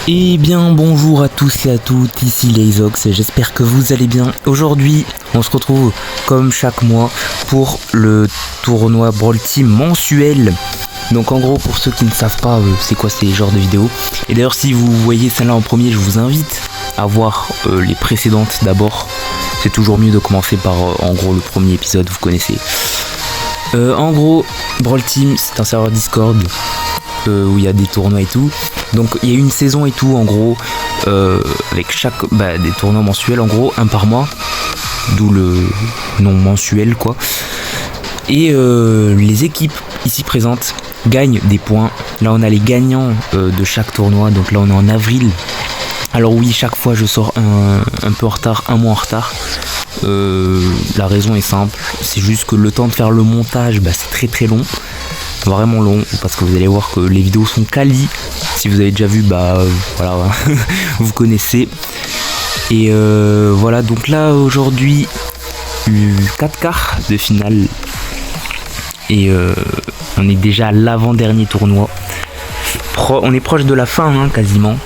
Eh bien bonjour à tous et à toutes, ici Leizox et j'espère que vous allez bien. Aujourd'hui on se retrouve comme chaque mois pour le tournoi Brawl Team mensuel. Donc en gros pour ceux qui ne savent pas c'est quoi ces genres de vidéos. Et d'ailleurs si vous voyez celle-là en premier, je vous invite à voir les précédentes d'abord. C'est toujours mieux de commencer par en gros le premier épisode, vous connaissez. En gros Brawl Team c'est un serveur Discord où il y a des tournois et tout. Donc il y a une saison et tout en gros avec chaque des tournois mensuels en gros, un par mois, d'où le nom mensuel quoi. Et les équipes ici présentes gagnent des points. Là on a les gagnants de chaque tournoi, donc là on est en avril. Alors oui, chaque fois je sors un peu en retard, un mois en retard. La raison est simple, c'est juste que le temps de faire le montage c'est très long, vraiment long, parce que vous allez voir que les vidéos sont quali. Si vous avez déjà vu, voilà, vous connaissez. Et voilà, donc là aujourd'hui 4 quarts de finale. Et on est déjà à l'avant-dernier tournoi. On est proche de la fin quasiment.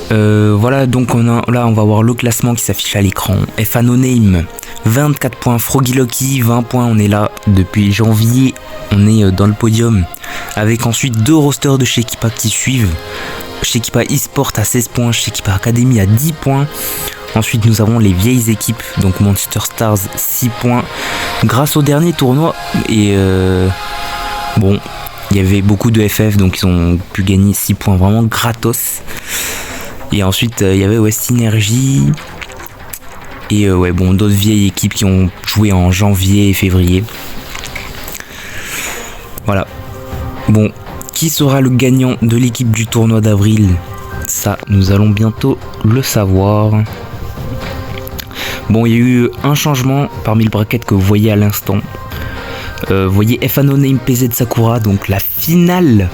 Voilà, donc là on va voir le classement qui s'affiche à l'écran. FANONAME 24 points, Froggy Lucky 20 points, on est là depuis janvier, on est dans le podium. Avec ensuite 2 rosters de Shekipa qui suivent. Shekipa eSport à 16 points, Shekipa Academy à 10 points. Ensuite nous avons les vieilles équipes, donc Monster Stars 6 points. Grâce au dernier tournoi, et bon, il y avait beaucoup de FF, donc ils ont pu gagner 6 points vraiment gratos. Et ensuite il y avait West Energy. Et d'autres vieilles équipes qui ont joué en janvier et février. Voilà. Bon, qui sera le gagnant de l'équipe du tournoi d'avril? Ça, nous allons bientôt le savoir. Bon, il y a eu un changement parmi le bracket que vous voyez à l'instant. Vous voyez FANONAME PZ Sakura, donc la finale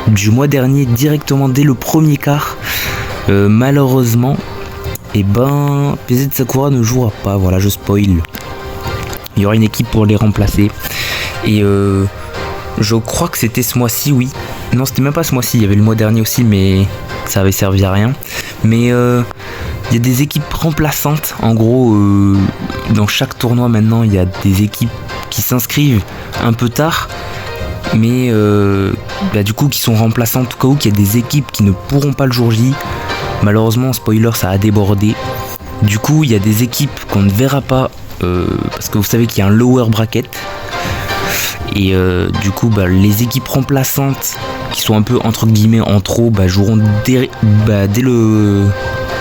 du mois dernier, directement dès le premier quart. Malheureusement, PZ Sakura ne jouera pas, voilà, je spoil. Il y aura une équipe pour les remplacer. Et je crois que c'était ce mois-ci, oui. Non, c'était même pas ce mois-ci, il y avait le mois dernier aussi, mais ça avait servi à rien. Mais il y a des équipes remplaçantes. En gros, dans chaque tournoi maintenant, il y a des équipes qui s'inscrivent un peu tard. Mais du coup, qui sont remplaçantes au cas où qu'il y a des équipes qui ne pourront pas le jour J. Malheureusement, spoiler, ça a débordé. Du coup, il y a des équipes qu'on ne verra pas parce que vous savez qu'il y a un lower bracket. Et du coup, les équipes remplaçantes qui sont un peu entre guillemets en trop joueront dès le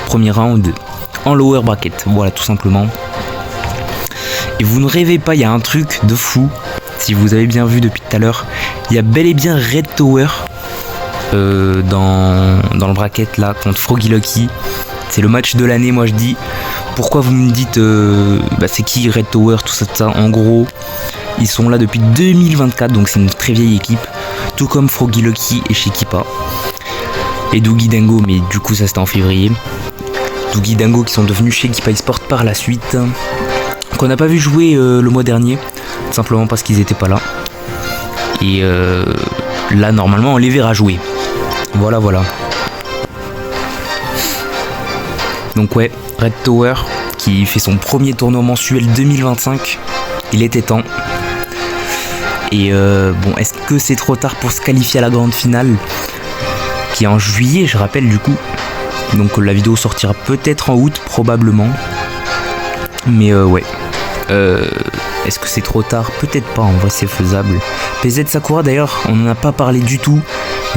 premier round en lower bracket. Voilà, tout simplement. Et vous ne rêvez pas, il y a un truc de fou. Si vous avez bien vu depuis tout à l'heure, il y a bel et bien Red Tower dans le bracket là contre Froggy Lucky. C'est le match de l'année, moi je dis. Pourquoi vous me dites c'est qui Red Tower, tout ça. En gros, ils sont là depuis 2024, donc c'est une très vieille équipe. Tout comme Froggy Lucky et Shekipa. Et Doogie Dango, mais du coup ça c'était en février. Doogie Dango qui sont devenus Shekipa eSport par la suite. Qu'on n'a pas vu jouer le mois dernier. Simplement parce qu'ils étaient pas là. Et là normalement on les verra jouer. Voilà. Donc ouais, Red Tower qui fait son premier tournoi mensuel 2025. Il était temps. Et est-ce que c'est trop tard pour se qualifier à la grande finale qui est en juillet, je rappelle du coup. Donc la vidéo sortira peut-être en août, probablement. Mais est-ce que c'est trop tard? Peut-être pas, en vrai c'est faisable. PZ Sakura d'ailleurs, on n'en a pas parlé du tout.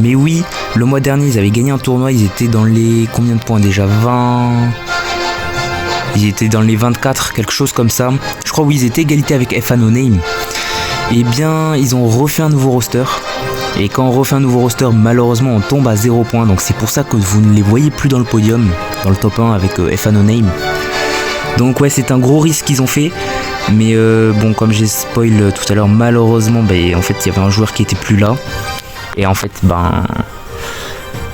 Mais oui, le mois dernier ils avaient gagné un tournoi, ils étaient dans les... Combien de points déjà? 20... Ils étaient dans les 24, quelque chose comme ça. Je crois oui, ils étaient égalité avec FANONAME. Et bien, ils ont refait un nouveau roster. Et quand on refait un nouveau roster, malheureusement on tombe à 0 points. Donc c'est pour ça que vous ne les voyez plus dans le podium, dans le top 1 avec FANONAME. Donc ouais, c'est un gros risque qu'ils ont fait. Mais comme j'ai spoil tout à l'heure, malheureusement en fait il y avait un joueur qui était plus là. Et en fait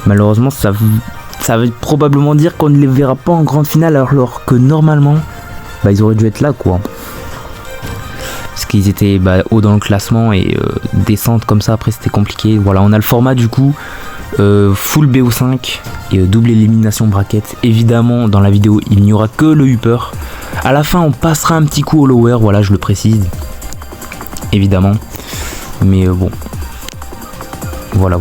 malheureusement ça veut probablement dire qu'on ne les verra pas en grande finale, alors que normalement ils auraient dû être là quoi. Parce qu'ils étaient haut dans le classement et descendre comme ça après c'était compliqué. Voilà, on a le format du coup. full BO5 et double élimination bracket. Évidemment dans la vidéo il n'y aura que le upper. À la fin on passera un petit coup au lower, voilà je le précise. Évidemment. Mais bon. Voilà.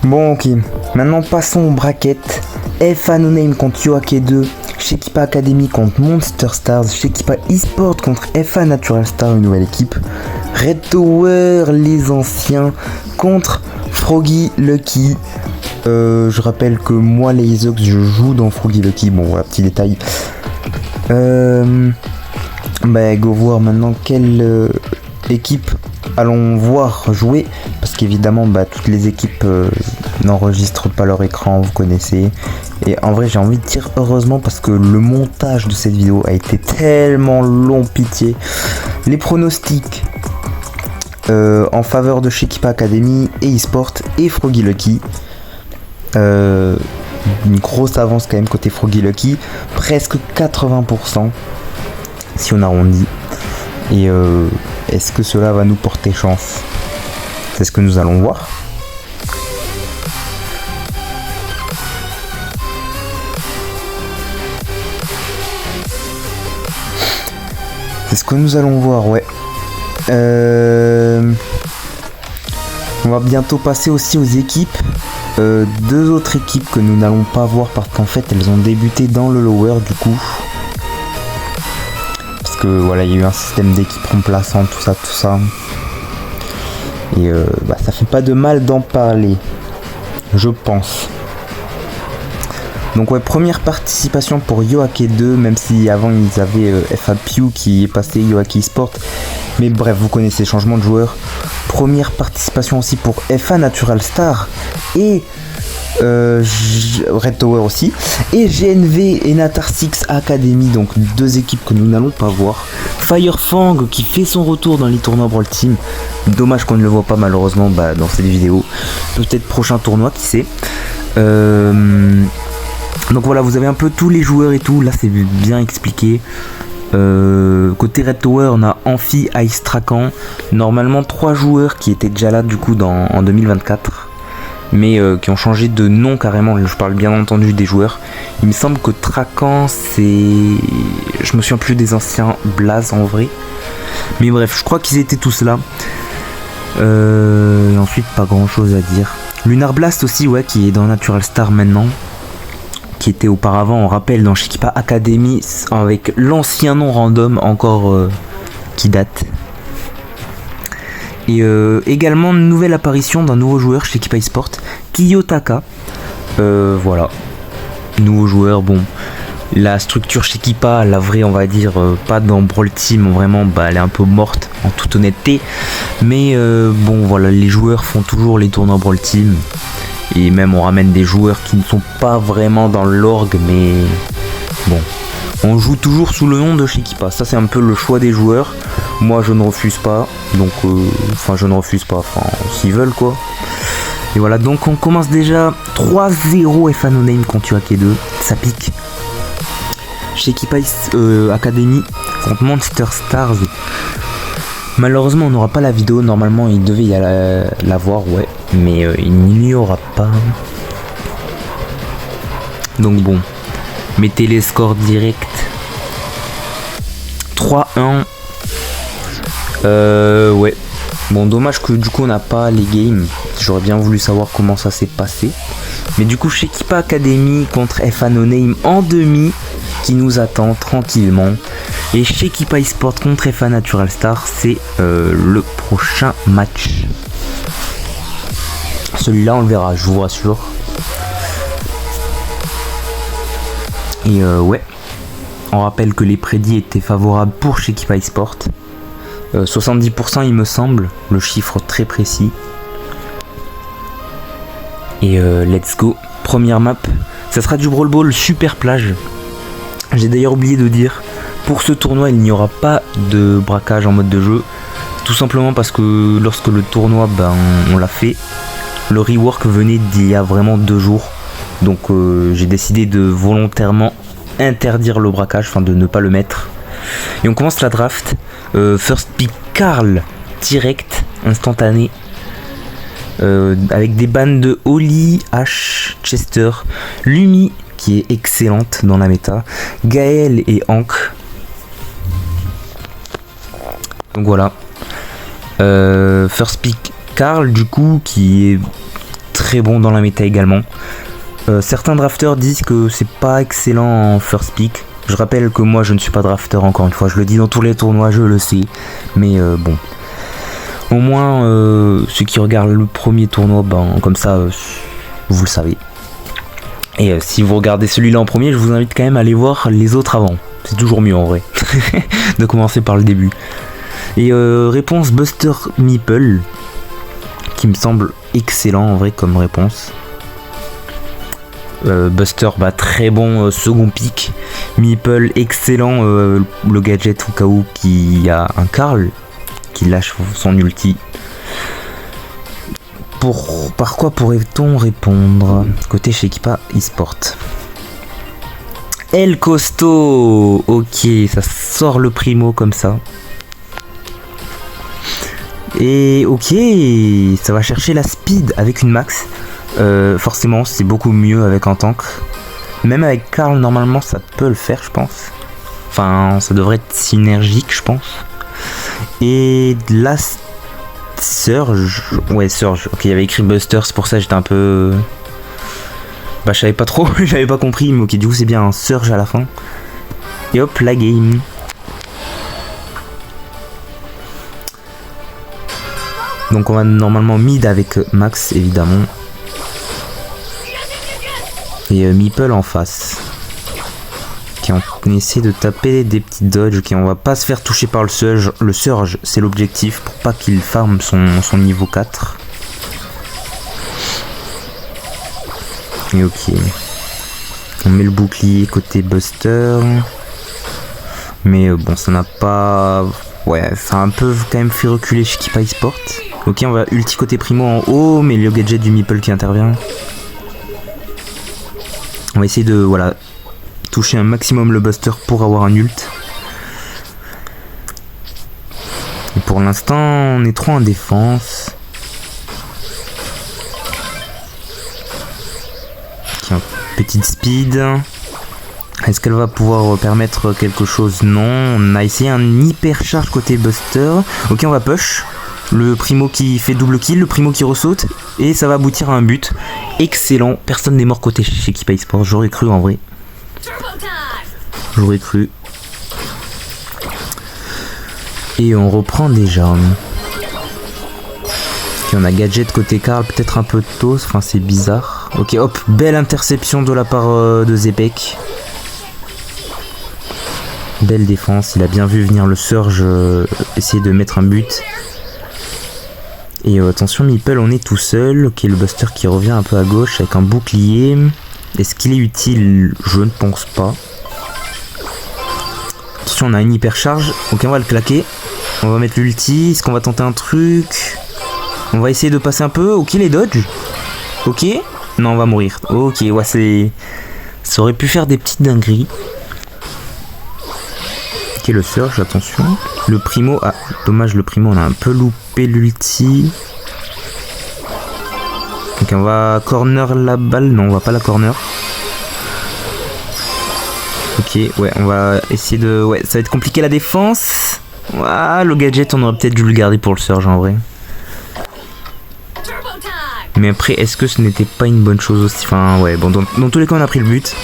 Bon ok, maintenant passons au bracket. FA No Name contre Yoake 2, Shekipa Academy contre Monster Stars, Shekipa eSport contre FA Natural Star, une nouvelle équipe, Red Tower, les anciens, contre Froggy Lucky. Je rappelle que moi les Isox je joue dans Froggy Lucky, bon voilà petit détail. Go voir maintenant quelle équipe allons voir jouer, parce qu'évidemment toutes les équipes n'enregistrent pas leur écran, vous connaissez. Et en vrai j'ai envie de dire heureusement, parce que le montage de cette vidéo a été tellement long, pitié. Les pronostics en faveur de Shekipa Academy et eSport et Froggy Lucky. Une grosse avance quand même côté Froggy Lucky, presque 80% si on arrondit. Et est-ce que cela va nous porter chance? C'est ce que nous allons voir. C'est ce que nous allons voir, ouais. On va bientôt passer aussi aux équipes. Deux autres équipes que nous n'allons pas voir parce qu'en fait elles ont débuté dans le lower du coup. Parce que voilà, il y a eu un système d'équipe remplaçant, tout ça. Et ça fait pas de mal d'en parler, je pense. Donc ouais, première participation pour Yoake 2, même si avant ils avaient FA Pew qui est passé Yoake eSport. Mais bref, vous connaissez, changement de joueur. Première participation aussi pour FA Natural Star et Red Tower aussi. Et GNV et Natar 6 Academy, donc deux équipes que nous n'allons pas voir. Firefang qui fait son retour dans les tournois Brawl Team. Dommage qu'on ne le voit pas malheureusement dans cette vidéo. Peut-être prochain tournoi, qui sait. Donc voilà, vous avez un peu tous les joueurs et tout. Là c'est bien expliqué. Côté Red Tower on a Amphi, Ice Tracan, normalement 3 joueurs qui étaient déjà là du coup en 2024, mais qui ont changé de nom carrément. Je parle bien entendu des joueurs. Il me semble que Tracan c'est... je me souviens plus des anciens Blaze en vrai, mais bref je crois qu'ils étaient tous là. Et ensuite pas grand chose à dire. Lunar Blast aussi, ouais, qui est dans Natural Star maintenant, qui était auparavant, on rappelle, dans Shekipa Academy avec l'ancien nom random encore qui date. Et également une nouvelle apparition d'un nouveau joueur chez Shekipa eSport, Kiyotaka. Voilà, nouveau joueur. Bon, la structure Shekipa, la vraie on va dire, pas dans Brawl Team, vraiment elle est un peu morte en toute honnêteté. Mais bon voilà, les joueurs font toujours les tournois Brawl Team. Et même on ramène des joueurs qui ne sont pas vraiment dans l'org, mais bon, on joue toujours sous le nom de Shekipa. Ça c'est un peu le choix des joueurs. Moi je ne refuse pas, donc s'ils veulent quoi. Et voilà, donc on commence déjà 3-0 FA No Name contre Yoake 2, ça pique. Shekipa Academy contre Monster Stars. Malheureusement on n'aura pas la vidéo, normalement il devait y la voir, ouais, mais il n'y aura pas. Donc bon, mettez les scores directs. 3-1. Ouais. Bon, dommage que du coup on n'a pas les games. J'aurais bien voulu savoir comment ça s'est passé. Mais du coup Shekipa Academy contre FA No Name en demi, qui nous attend tranquillement. Et Shekipa eSport contre FA Natural Star, c'est le prochain match. Celui-là on le verra, je vous rassure. Et ouais, on rappelle que les prédits étaient favorables pour Shekipa eSport. 70% il me semble, le chiffre très précis. Et let's go, première map, ça sera du Brawl Ball Super Plage. J'ai d'ailleurs oublié de dire, pour ce tournoi il n'y aura pas de braquage en mode de jeu, tout simplement parce que lorsque le tournoi on l'a fait, le rework venait d'il y a vraiment 2 jours. Donc j'ai décidé de volontairement interdire le braquage, enfin de ne pas le mettre. Et on commence la draft. First pick Karl, direct, instantané. Avec des bannes de Holly, Ash, Chester, Lumi, qui est excellente dans la méta, Gaël et Hank. Donc voilà. First pick Karl, du coup, qui est très bon dans la méta également. Certains drafteurs disent que c'est pas excellent en first pick. Je rappelle que moi je ne suis pas drafteur, encore une fois, je le dis dans tous les tournois, je le sais. Mais bon. Au moins, ceux qui regardent le premier tournoi, ben, comme ça, vous le savez. Et si vous regardez celui-là en premier, je vous invite quand même à aller voir les autres avant. C'est toujours mieux en vrai, de commencer par le début. Et réponse Buster Meeple, qui me semble excellent en vrai comme réponse. Buster, bah, très bon second pick. Meeple, excellent le gadget au cas où qu'il y a un Karl qui lâche son ulti. Par quoi pourrait-on répondre côté chez Equipa eSport? El Costo. Ok, ça sort le primo comme ça. Et ok, ça va chercher la speed avec une max. Forcément, c'est beaucoup mieux avec un tank. Même avec Karl, normalement, ça peut le faire, je pense. Enfin, ça devrait être synergique, je pense. Et la Surge. Ouais, Surge. Ok, il y avait écrit Buster, c'est pour ça que j'étais un peu. Bah, je savais pas trop, j'avais pas compris. Mais ok, du coup, c'est bien un Surge à la fin. Et hop, la game. Donc, on va normalement mid avec Max, évidemment. Et Meeple en face. Ok, on essaie de taper des petits dodges. Ok, on va pas se faire toucher par le surge. Le surge, c'est l'objectif pour pas qu'il farme son niveau 4. Et ok. On met le bouclier côté Buster. Mais bon, ça n'a pas... Ouais, ça a un peu quand même fait reculer chez Equipa eSport. Ok, on va ulti côté primo en haut, mais le gadget du Meeple qui intervient. On va essayer de, voilà, toucher un maximum le Buster pour avoir un ult. Et pour l'instant, on est trop en défense. Okay, petite speed. Est-ce qu'elle va pouvoir permettre quelque chose? Non. On a essayé un hyper charge côté Buster. Ok, on va push. Le primo qui fait double kill, le primo qui ressaute, et ça va aboutir à un but. Excellent, personne n'est mort côté chez Equipa eSport, j'aurais cru en vrai. J'aurais cru. Et on reprend déjà. Ok, on a gadget côté Karl, peut-être un peu tôt, enfin c'est bizarre. Ok, hop, belle interception de la part de Zepek. Belle défense, il a bien vu venir le Surge essayer de mettre un but. Et attention, Meeple, on est tout seul. Ok, le Buster qui revient un peu à gauche avec un bouclier. Est-ce qu'il est utile? Je ne pense pas. Attention, on a une hyper charge. Ok, on va le claquer. On va mettre l'ulti. Est-ce qu'on va tenter un truc? On va essayer de passer un peu. Ok, les dodges. Ok. Non, on va mourir. Ok, ouais, c'est... Ça aurait pu faire des petites dingueries. Ok, le Surge, attention. Le primo, ah, dommage, le primo, on a un peu loupé l'ulti. Ok, on va corner la balle. Non, on va pas la corner. Ok, ouais, on va essayer de... Ouais, ça va être compliqué la défense. Ah, le gadget, on aurait peut-être dû le garder pour le Surge en vrai. Mais après, est-ce que ce n'était pas une bonne chose aussi? Enfin, ouais, bon, dans tous les cas, on a pris le but.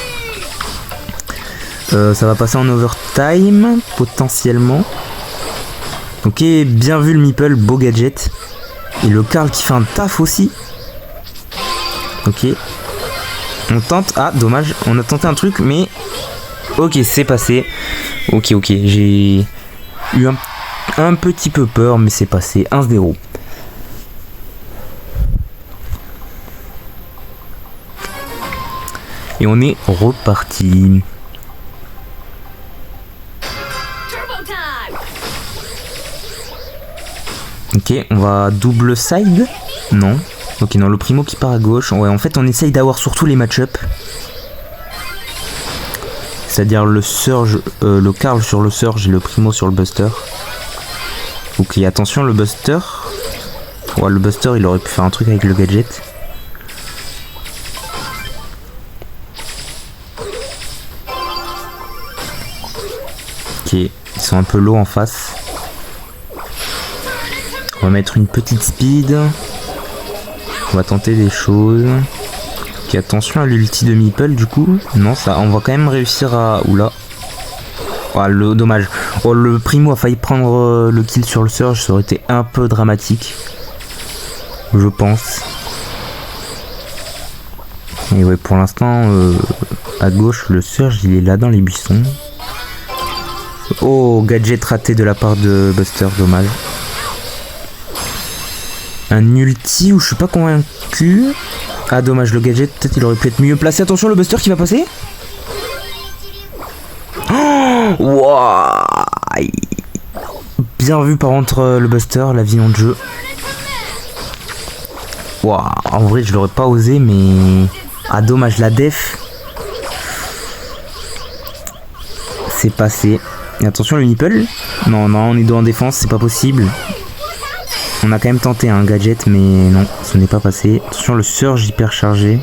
Ça va passer en overtime, potentiellement. Ok, bien vu le Meeple, beau gadget. Et le Karl qui fait un taf aussi. Ok. On tente... Ah, dommage, on a tenté un truc, mais... Ok, c'est passé. Ok, j'ai eu un petit peu peur, mais c'est passé. 1-0. Et on est reparti. Ok, on va double side. Non. Ok, non, le primo qui part à gauche. Ouais, en fait, on essaye d'avoir surtout les match-up. C'est-à-dire le Surge, le Carl sur le Surge et le Primo sur le Buster. Ok, attention le Buster. Ouais, le Buster il aurait pu faire un truc avec le gadget. Ok, ils sont un peu low en face. On va mettre une petite speed. On va tenter des choses. Ok, attention à l'ulti de Meeple du coup. Non, ça, on va quand même réussir à... Oula. Oh, le dommage. Oh, le Primo a failli prendre le kill sur le Surge. Ça aurait été un peu dramatique. Je pense. Et ouais, pour l'instant, à gauche, le Surge, il est là dans les buissons. Oh, gadget raté de la part de Buster, dommage. Un ulti où je suis pas convaincu. Ah dommage, le gadget peut-être il aurait pu être mieux placé. Attention le Buster qui va passer. Oh wow. Bien vu par contre le Buster, la vision de jeu. Wow. En vrai je l'aurais pas osé mais... Ah dommage la def. C'est passé. Et attention le Meeple. Non non on est dos en défense, c'est pas possible. On a quand même tenté un gadget, mais non, ce n'est pas passé. Attention, le Surge hyper chargé.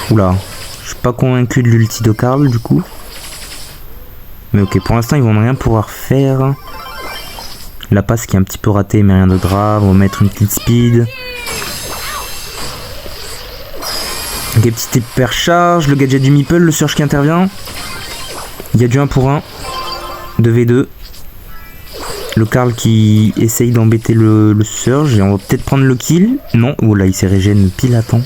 Oula, je suis pas convaincu de l'ulti de Carl du coup. Mais ok, pour l'instant, ils vont rien pouvoir faire. La passe qui est un petit peu ratée, mais rien de grave. On va mettre une petite speed. Ok, petite hyper charge. Le gadget du Meeple, le Surge qui intervient. Il y a du 1 pour 1. 2v2. Le Carl qui essaye d'embêter le Surge et on va peut-être prendre le kill. Non, oh là il s'est régène pile à temps.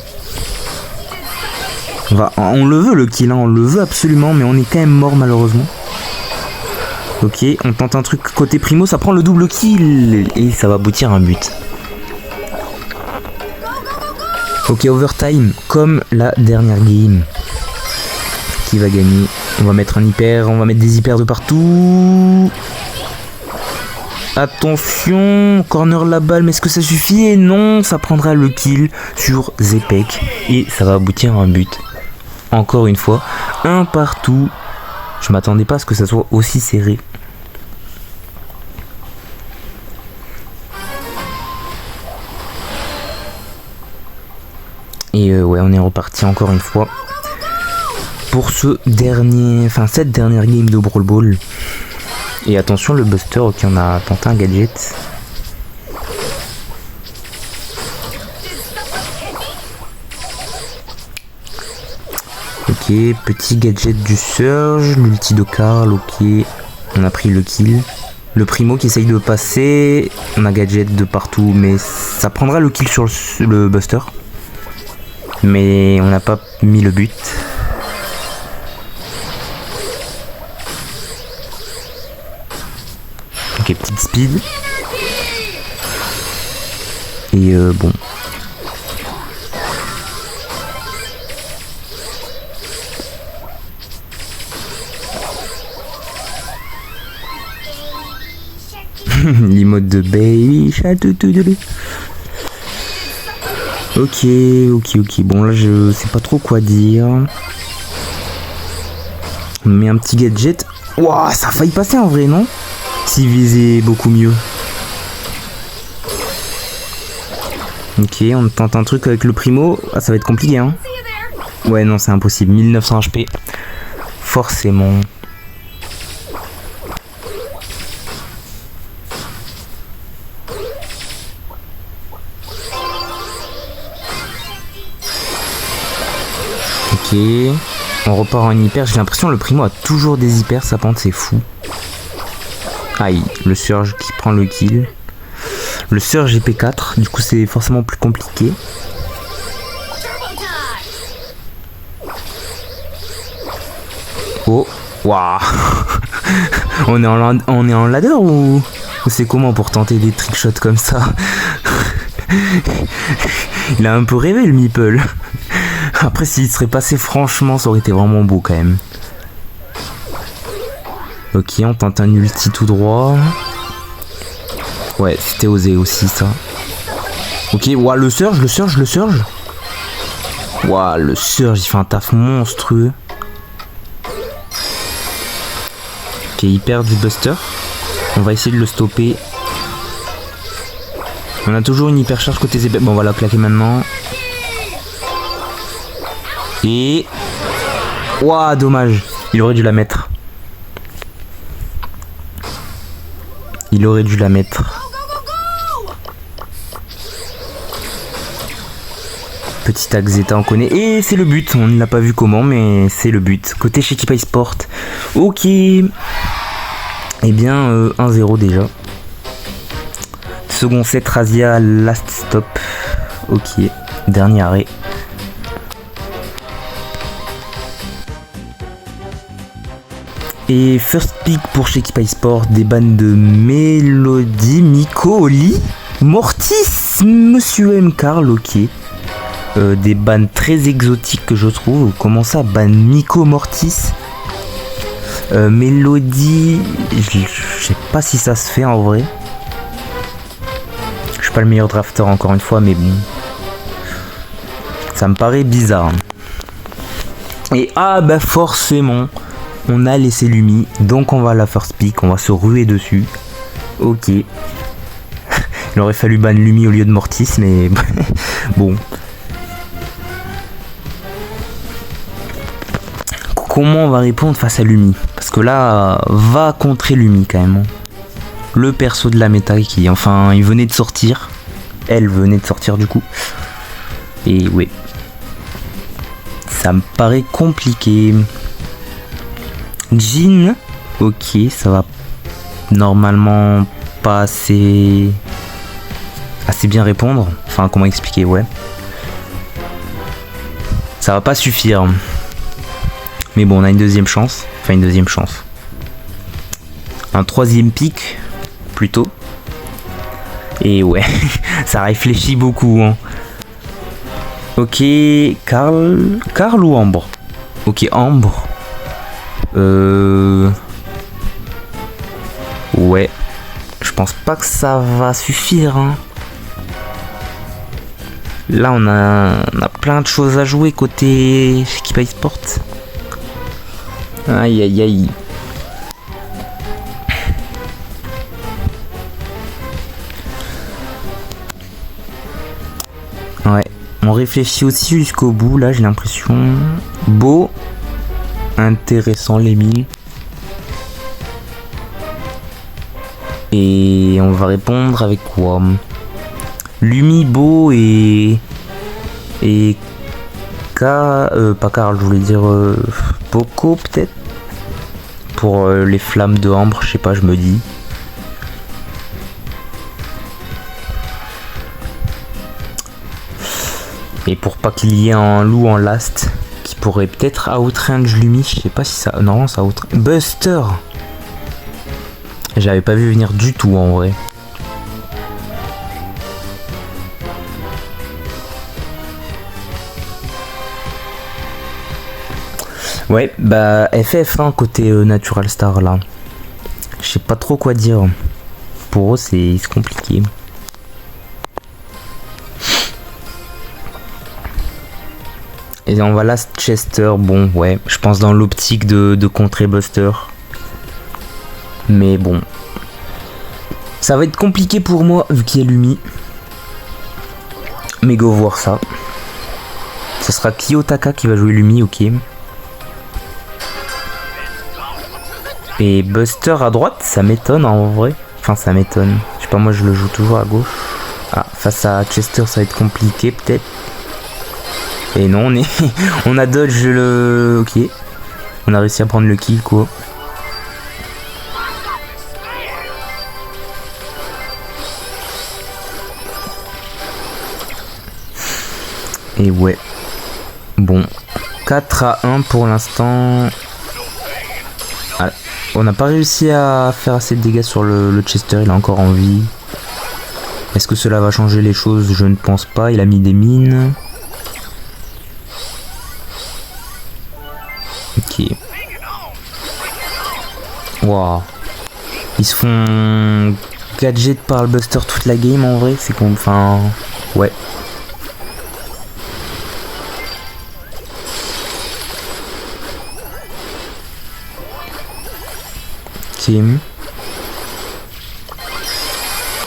On le veut le kill, hein, on le veut absolument, mais on est quand même mort malheureusement. Ok, on tente un truc côté Primo, ça prend le double kill et ça va aboutir à un but. Ok, overtime, comme la dernière game. Qui va gagner? On va mettre un hyper, on va mettre des hypers de partout. Attention, corner la balle, mais est-ce que ça suffit? Et non, ça prendra le kill sur Zepek et ça va aboutir à un but. Encore une fois, un partout. Je m'attendais pas à ce que ça soit aussi serré. Et ouais, on est reparti encore une fois pour ce dernier, enfin cette dernière game de Brawl Ball. Et attention le Buster, ok on a tenté un gadget. Ok, petit gadget du Surge, l'ulti de Carl, ok. On a pris le kill. Le Primo qui essaye de passer. On a gadget de partout, mais ça prendra le kill sur le Buster. Mais on n'a pas mis le but. Ok, petite speed. Et bon. L'emote de baby chatoutoudou. Ok. Bon là je sais pas trop quoi dire. On met un petit gadget. Ouah, ça a failli passer en vrai, non? S'il visait beaucoup mieux. Ok, on tente un truc avec le Primo. Ah, ça va être compliqué, hein. Ouais, non, c'est impossible. 1900 HP. Forcément. Ok. On repart en hyper. J'ai l'impression que le Primo a toujours des hyper. Ça pente, c'est fou. Aïe, le Surge qui prend le kill. Le Surge est P4, du coup c'est forcément plus compliqué. Oh, waouh. On est en ladder ou c'est comment pour tenter des trickshots comme ça? Il a un peu rêvé le Meeple. Après s'il serait passé franchement ça aurait été vraiment beau quand même. Ok, on tente un ulti tout droit. Ouais, c'était osé aussi ça. Ok, ouah, le Surge. Ouah, le Surge, il fait un taf monstrueux. il perd du Buster. On va essayer de le stopper. On a toujours une hyper charge côté Zebel. Bon, on va la claquer maintenant. Et... Ouah, dommage. Il aurait dû la mettre. Il aurait dû la mettre. Petit axe Zeta, on connaît. Et c'est le but. On ne l'a pas vu comment, mais c'est le but. Côté chez Keep Sport. Ok. Eh bien, 1-0 déjà. Second set, Razia, last stop. Ok. Dernier arrêt. Et first pick pour chez Keep Sport. Des bandes de Mélodie, Miko, Oli, Mortis, Monsieur M. Carl, ok. Des bannes très exotiques que je trouve. Comment ça, ban Miko Mortis, Mélodie, je sais pas si ça se fait en vrai. Je suis pas le meilleur drafter encore une fois, mais bon, ça me paraît bizarre. Et ah bah forcément, on a laissé Lumi, donc on va à la first pick, on va se ruer dessus. Ok. Il aurait fallu ban Lumi au lieu de Mortis, mais bon. Comment on va répondre face à Lumi? Parce que là, va contrer Lumi quand même. Le perso de la méta qui, enfin, il venait de sortir. Elle venait de sortir du coup. Et ouais. Ça me paraît compliqué. Jin. Ok, ça va normalement pas assez bien répondre. Enfin, comment expliquer, ouais. Ça va pas suffire. Mais bon, on a une deuxième chance. Enfin, une deuxième chance. Un troisième pick, plutôt. Et ouais, ça réfléchit beaucoup. Hein. Ok, Carl ou Ambre? Ok, Ambre. Ouais. Je pense pas que ça va suffire. Hein. Là, on a plein de choses à jouer côté Keep Sport. Aïe aïe aïe. Ouais, on réfléchit aussi jusqu'au bout, là j'ai l'impression. Beau, intéressant les 1000. Et on va répondre avec quoi? Lumi, Beau et pas Carl, je voulais dire Poco peut-être. Pour les flammes de Ambre, je sais pas, je me dis. Et pour pas qu'il y ait un loup en last qui pourrait peut-être outrange Lumi, je sais pas si ça... Non, ça outrange... Buster. J'avais pas vu venir du tout en vrai. Ouais, bah FF hein, côté Natural Star là. Je sais pas trop quoi dire. Pour eux c'est compliqué. Et on va là Chester, bon ouais, je pense dans l'optique de contrer Buster. Mais bon. Ça va être compliqué pour moi vu qu'il y a Lumi. Mais go voir ça. Ce sera Kiyotaka qui va jouer Lumi, ok. Et Buster à droite, ça m'étonne en vrai. Enfin, ça m'étonne. Je sais pas, moi je le joue toujours à gauche. Ah, face à Chester, ça va être compliqué peut-être. Et non, on a dodge le... Ok. On a réussi à prendre le kill, quoi. Et ouais. Bon. 4-1 pour l'instant. Ah, on n'a pas réussi à faire assez de dégâts sur le Chester, il a encore en vie. Est-ce que cela va changer les choses? Je ne pense pas. Il a mis des mines. Ok. Waouh. Ils se font gadget par le Buster toute la game en vrai. C'est qu'on... Enfin... Ouais. Ok.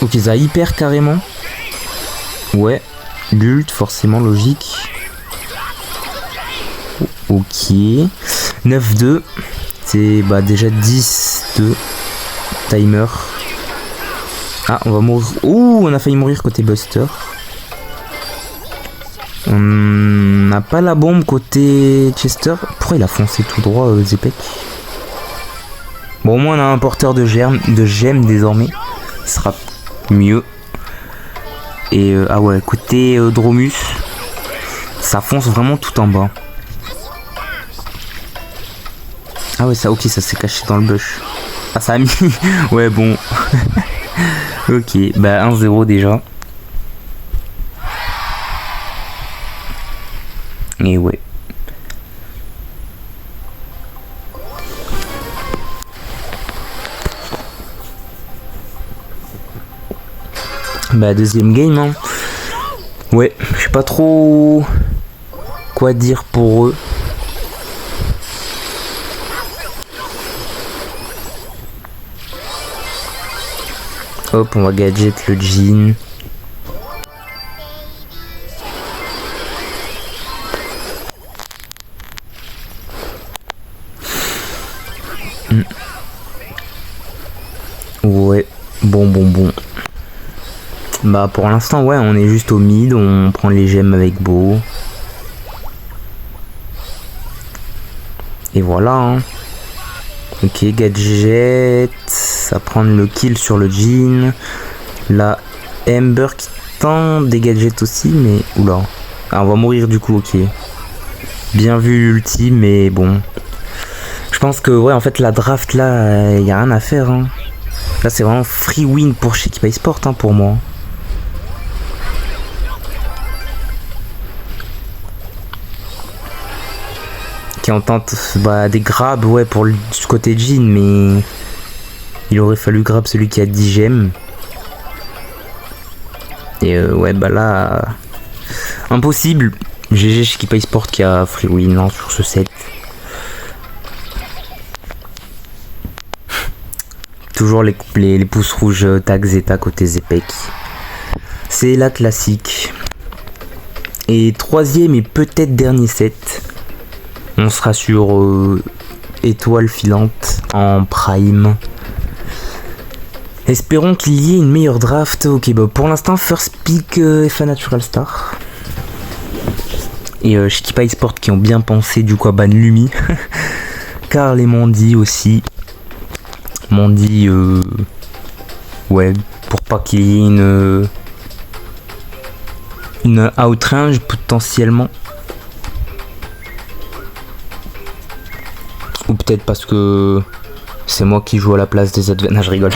Ok, ça hyper carrément. Ouais. L'ult, forcément logique. Ok. 9-2. C'est bah, déjà 10-2. Timer. Ah, on va mourir. Ouh, on a failli mourir côté Buster. On n'a pas la bombe côté Chester. Pourquoi il a foncé tout droit, Zepek? Bon, au moins on a un porteur de gemmes désormais. Ce sera mieux. Et ah ouais, côté Dromus, ça fonce vraiment tout en bas. Ah ouais, ça, ok, ça s'est caché dans le bush. Ah, ça a mis. Ouais, bon. Ok, bah 1-0 déjà. Et ouais. Bah deuxième game hein. Ouais, je sais pas trop quoi dire pour eux. Hop, on va gadget le jean. Ouais, bon. Bah pour l'instant ouais, on est juste au mid, on prend les gemmes avec Beau. Et voilà hein. Ok, gadget, ça prend le kill sur le jean. La Ember qui tente des gadgets aussi, mais oula. Ah, on va mourir du coup, ok. Bien vu l'ulti, mais bon. Je pense que ouais, en fait la draft là, y a rien à faire hein. Là c'est vraiment free win pour chez Keep Sport hein, pour moi. On tente bah, des grabs ouais pour le côté jean, mais il aurait fallu grab celui qui a 10 gemmes. Et ouais bah là impossible. GG chez Keep Sport qui a free win hein, sur ce set. Toujours les pouces rouges tag Zeta côté Zepek. C'est la classique. Et troisième et peut-être dernier set. On sera sur étoile filante en prime. Espérons qu'il y ait une meilleure draft. Ok, bah pour l'instant, first pick FA Natural Star. Et chez Keep Sport qui ont bien pensé du coup à ban Lumi. Carl et Mandy aussi. Mandy, ouais, pour pas qu'il y ait une outrange potentiellement. Ou peut-être parce que c'est moi qui joue à la place des adversaires. Non, je rigole.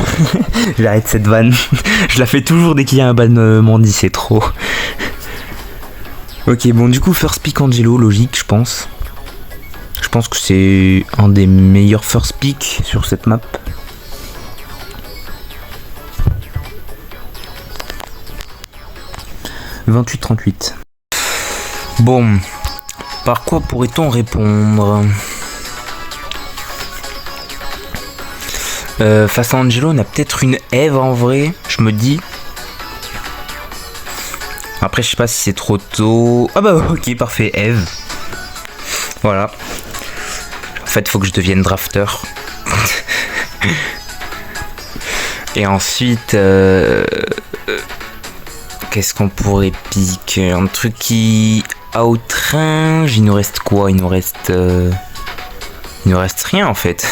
J'arrête cette vanne. Je la fais toujours dès qu'il y a un ban Mandy, c'est trop. Ok, bon, du coup, first pick Angelo, logique, je pense. Je pense que c'est un des meilleurs first pick sur cette map. « 28-38. » Bon, par quoi pourrait-on répondre? Face à Angelo, on a peut-être une Eve en vrai, je me dis. Après, je sais pas si c'est trop tôt. Ah bah ok, parfait, Eve. Voilà. En fait, faut que je devienne drafter. Et ensuite, qu'est-ce qu'on pourrait piquer? Un truc qui outrange. Il nous reste quoi? Il nous reste rien en fait.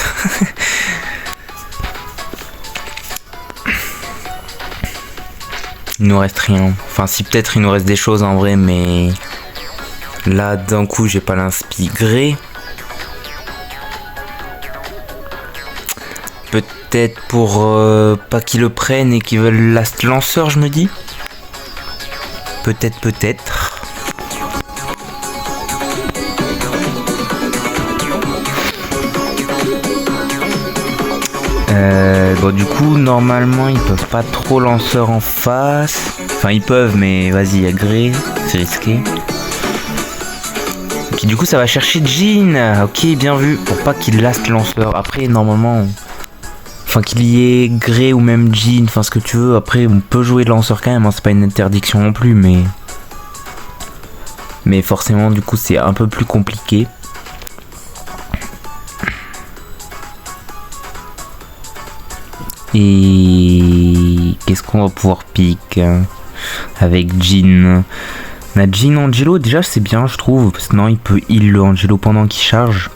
Il nous reste rien. Enfin, si peut-être il nous reste des choses en vrai, mais là d'un coup j'ai pas l'inspiré. Peut-être pour pas qu'ils le prennent et qu'ils veulent last lanceur, je me dis. Peut-être. Bon, du coup, normalement, ils peuvent pas trop lanceur en face. Enfin, ils peuvent, mais vas-y, agré, c'est risqué. Ok, du coup, ça va chercher Jean. Ok, bien vu. Pour pas qu'il last lanceur. Après, normalement, Enfin, qu'il y ait Grey ou même Jean, enfin ce que tu veux. Après, on peut jouer de lanceur quand même, hein, c'est pas une interdiction non plus, mais... Mais forcément, du coup, c'est un peu plus compliqué. Et... Qu'est-ce qu'on va pouvoir pick avec Jean? On a Jean Angelo, déjà c'est bien je trouve, parce que non il peut heal le Angelo pendant qu'il charge.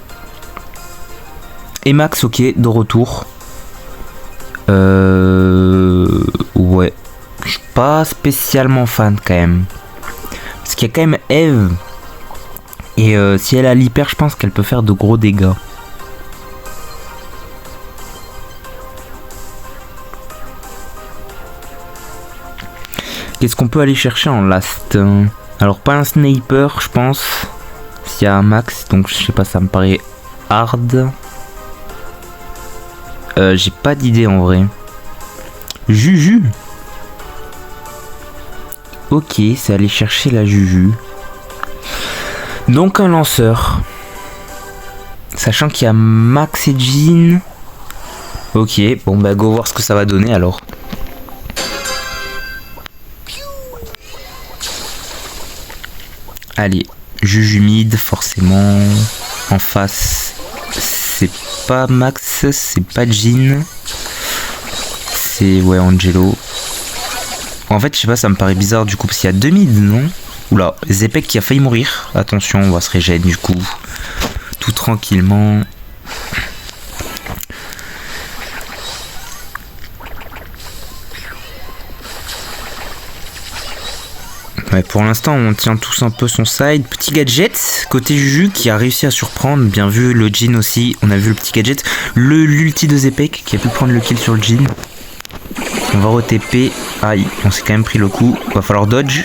Et Max, ok, de retour. Ouais, je suis pas spécialement fan quand même. Parce qu'il y a quand même Eve. Et si elle a l'hyper, je pense qu'elle peut faire de gros dégâts. Qu'est-ce qu'on peut aller chercher en last? Alors pas un sniper, je pense. S'il y a un max, donc je sais pas, ça me paraît hard. J'ai pas d'idée en vrai. Juju. Ok, c'est aller chercher la Juju. Donc un lanceur. Sachant qu'il y a Max et Jean. Ok, bon bah go voir ce que ça va donner alors. Allez, Juju mid, forcément. En face, c'est pas Max, c'est pas Jean. C'est, ouais, Angelo. En fait, je sais pas, ça me paraît bizarre du coup, parce qu'il y a deux mid, non? Oula, Zepek qui a failli mourir. Attention, on va se régénérer du coup. Tout tranquillement. Ouais, pour l'instant, on tient tous un peu son side. Petit gadget, côté Juju qui a réussi à surprendre. Bien vu, le Jean aussi. On a vu le petit gadget. L'ulti de Zepek qui a pu prendre le kill sur le Jean. On va re-TP. Aïe, on s'est quand même pris le coup. Va falloir dodge.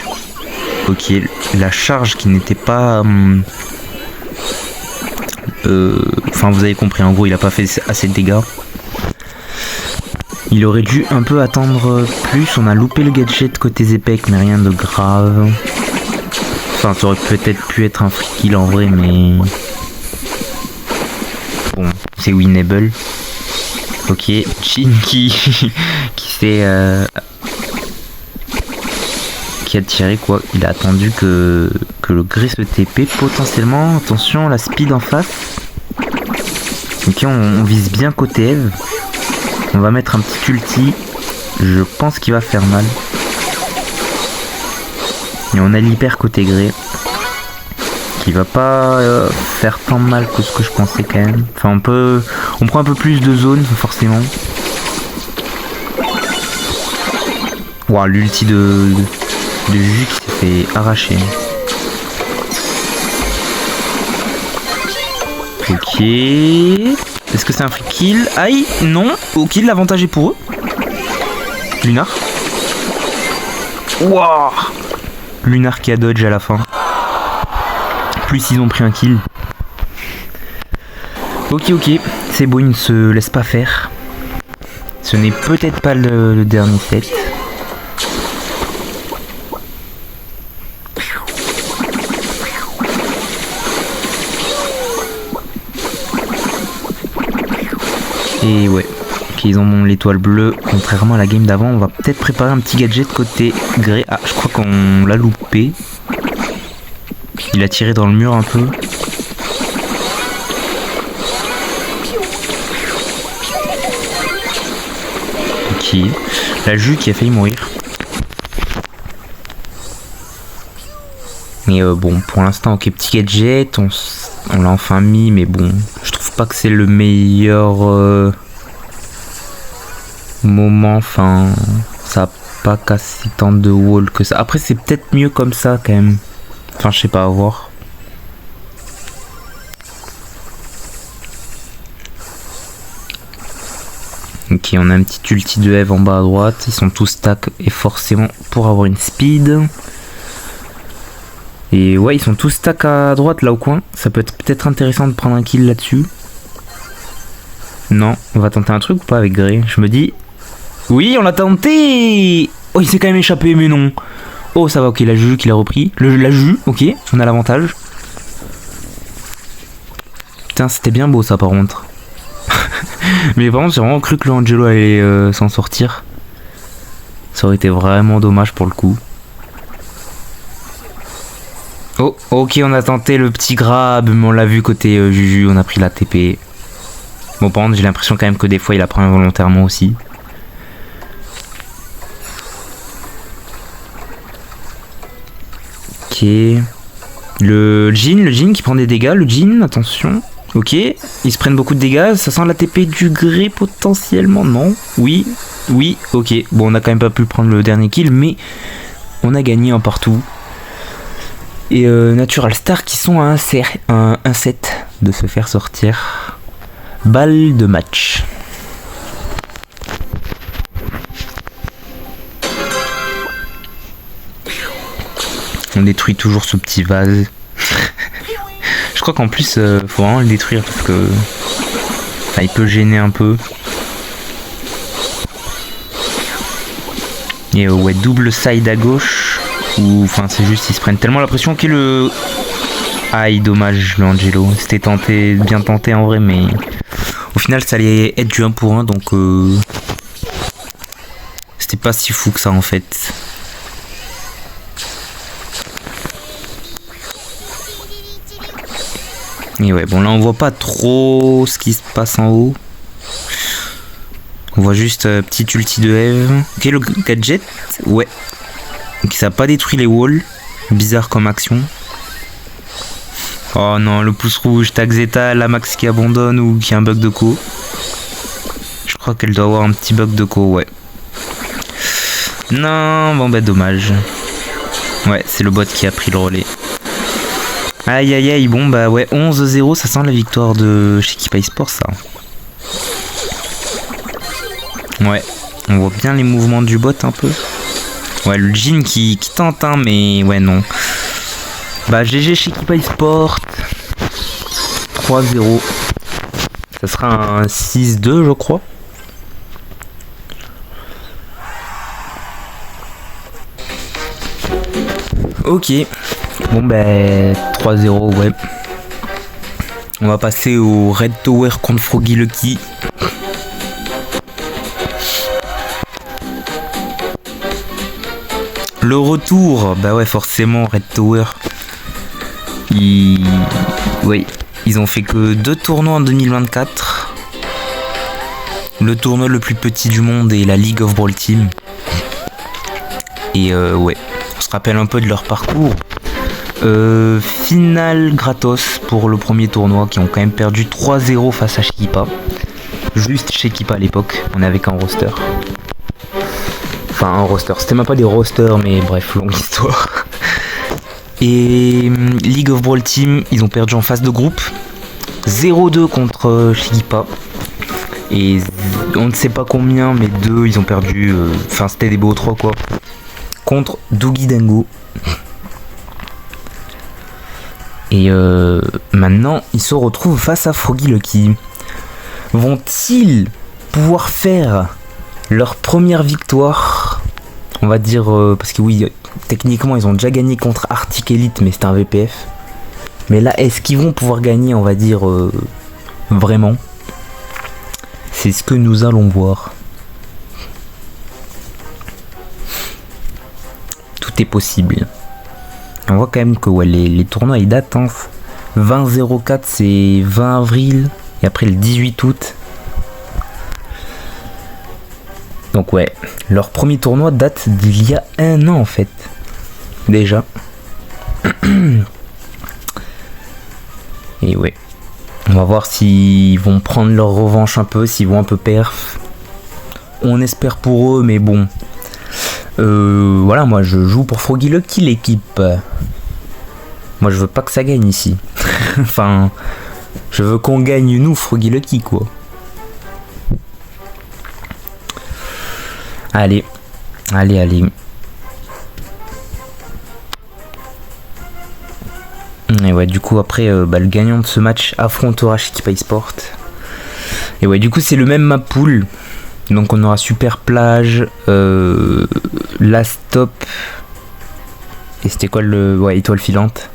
Ok, la charge qui n'était pas... Enfin, vous avez compris. En gros, il a pas fait assez de dégâts. Il aurait dû un peu attendre plus. On a loupé le gadget côté Zepek, mais rien de grave. Enfin, ça aurait peut-être pu être un free kill en vrai, mais... Bon, c'est winnable. Ok, Jean qui s'est... qui a tiré quoi. Il a attendu que le Grey se TP potentiellement. Attention, la speed en face. Ok, on vise bien côté Eve. On va mettre un petit ulti. Je pense qu'il va faire mal. Et on a l'hyper côté Grey. Qui va pas faire tant mal que ce que je pensais quand même. Enfin on prend un peu plus de zone forcément. Ouah, l'ulti de Juju qui s'est fait arracher. Ok. Est-ce que c'est un free kill? Aïe, non. Ok, l'avantage est pour eux. Lunar. Wouah. Lunar qui a dodge à la fin. Plus ils ont pris un kill. Ok, c'est beau, il ne se laisse pas faire. Ce n'est peut-être pas le dernier set. Et ouais, ok, ils ont l'étoile bleue. Contrairement à la game d'avant, on va peut-être préparer un petit gadget côté Grey. Ah, je crois qu'on l'a loupé. Il a tiré dans le mur un peu. Ok, la Ju qui a failli mourir. Mais bon, pour l'instant, ok, petit gadget, on l'a enfin mis, mais bon, je trouve pas que c'est le meilleur moment, enfin, ça a pas cassé tant de wall que ça. Après, c'est peut-être mieux comme ça quand même. Enfin, je sais pas, à voir. Ok, on a un petit ulti de Eve en bas à droite, ils sont tous stack et forcément pour avoir une speed. Et ouais, ils sont tous stack à droite là au coin. Ça peut être peut-être intéressant de prendre un kill là-dessus. Non, on va tenter un truc ou pas avec Grey? Je me dis... Oui, on l'a tenté. Oh, il s'est quand même échappé, mais non. Oh, ça va, ok, la Juju qui l'a repris. La Juju, ok, on a l'avantage. Putain, c'était bien beau ça par contre. Mais par contre, j'ai vraiment cru que le Angelo allait s'en sortir. Ça aurait été vraiment dommage pour le coup. Oh, ok, on a tenté le petit grab, mais on l'a vu côté Juju, on a pris la TP. Bon, par contre, j'ai l'impression quand même que des fois, il la prend involontairement aussi. Ok. Le Jhin qui prend des dégâts, le Jhin, attention. Ok, ils se prennent beaucoup de dégâts, ça sent la TP du gré potentiellement, non? Oui, oui, ok. Bon, on a quand même pas pu prendre le dernier kill, mais on a gagné un partout. Et Natural Star qui sont à un set de se faire sortir. Balle de match. On détruit toujours ce petit vase. Je crois qu'en plus, faut vraiment le détruire parce que il peut gêner un peu. Et ouais, double side à gauche. Ou enfin, c'est juste ils se prennent tellement la pression que le. Aïe, dommage, le Angelo. C'était tenté, bien tenté en vrai, mais au final, ça allait être du 1 pour 1, donc c'était pas si fou que ça en fait. Et ouais, bon là on voit pas trop ce qui se passe en haut. On voit juste petit ulti de Eve. Ok, le gadget, ouais. Donc ça a pas détruit les walls. Bizarre comme action. Oh non, le pouce rouge, tag Zeta, la Max qui abandonne ou qui a un bug de co. Je crois qu'elle doit avoir un petit bug de co, ouais. Non, bon bah dommage. Ouais, c'est le bot qui a pris le relais. Aïe aïe aïe, bon bah ouais, 11-0, ça sent la victoire de chez Keep Sport ça. Ouais, on voit bien les mouvements du bot un peu. Ouais, le Jhin qui tente, hein, mais ouais, non. Bah GG chez Keep Sport. 3-0. Ça sera un 6-2 je crois. Ok. Bon ben 3-0 ouais. On va passer au Red Tower contre Froggy Lucky. Le retour, bah ouais forcément Red Tower. Oui, ils ont fait que 2 tournois en 2024. Le tournoi le plus petit du monde est la League of Brawl Team. Et ouais, on se rappelle un peu de leur parcours. Finale gratos pour le premier tournoi qui ont quand même perdu 3-0 face à Shekipa. Juste Shekipa à l'époque, on avait qu'un roster. Enfin un roster, c'était même pas des rosters mais bref, longue histoire. Et League of Brawl Team, ils ont perdu en phase de groupe 0-2 contre Shekipa. Et on ne sait pas combien mais 2 ils ont perdu, enfin c'était des BO3 quoi. Contre Doogie Dango. Et maintenant, ils se retrouvent face à Froggy Lucky. Vont-ils pouvoir faire leur première victoire? On va dire, parce que oui, techniquement, ils ont déjà gagné contre Arctic Elite, mais c'était un VPF. Mais là, est-ce qu'ils vont pouvoir gagner, on va dire, vraiment? C'est ce que nous allons voir. Tout est possible. On voit quand même que ouais, les tournois ils datent. Hein. 20-04 c'est 20 avril et après le 18 août. Donc ouais, leur premier tournoi date d'il y a 1 an en fait. Déjà. Et ouais. On va voir s'ils vont prendre leur revanche un peu, s'ils vont un peu perf. On espère pour eux mais bon. Voilà, moi je joue pour Froggy Lucky l'équipe. Moi je veux pas que ça gagne ici. Enfin, je veux qu'on gagne nous Froggy Lucky quoi. Allez, allez. Et ouais, du coup après, le gagnant de ce match affrontera chez Keep Sport. Et ouais, du coup c'est le même map pool. Donc on aura Super Plage, Last Stop, et c'était quoi le... Ouais, Étoile Filante.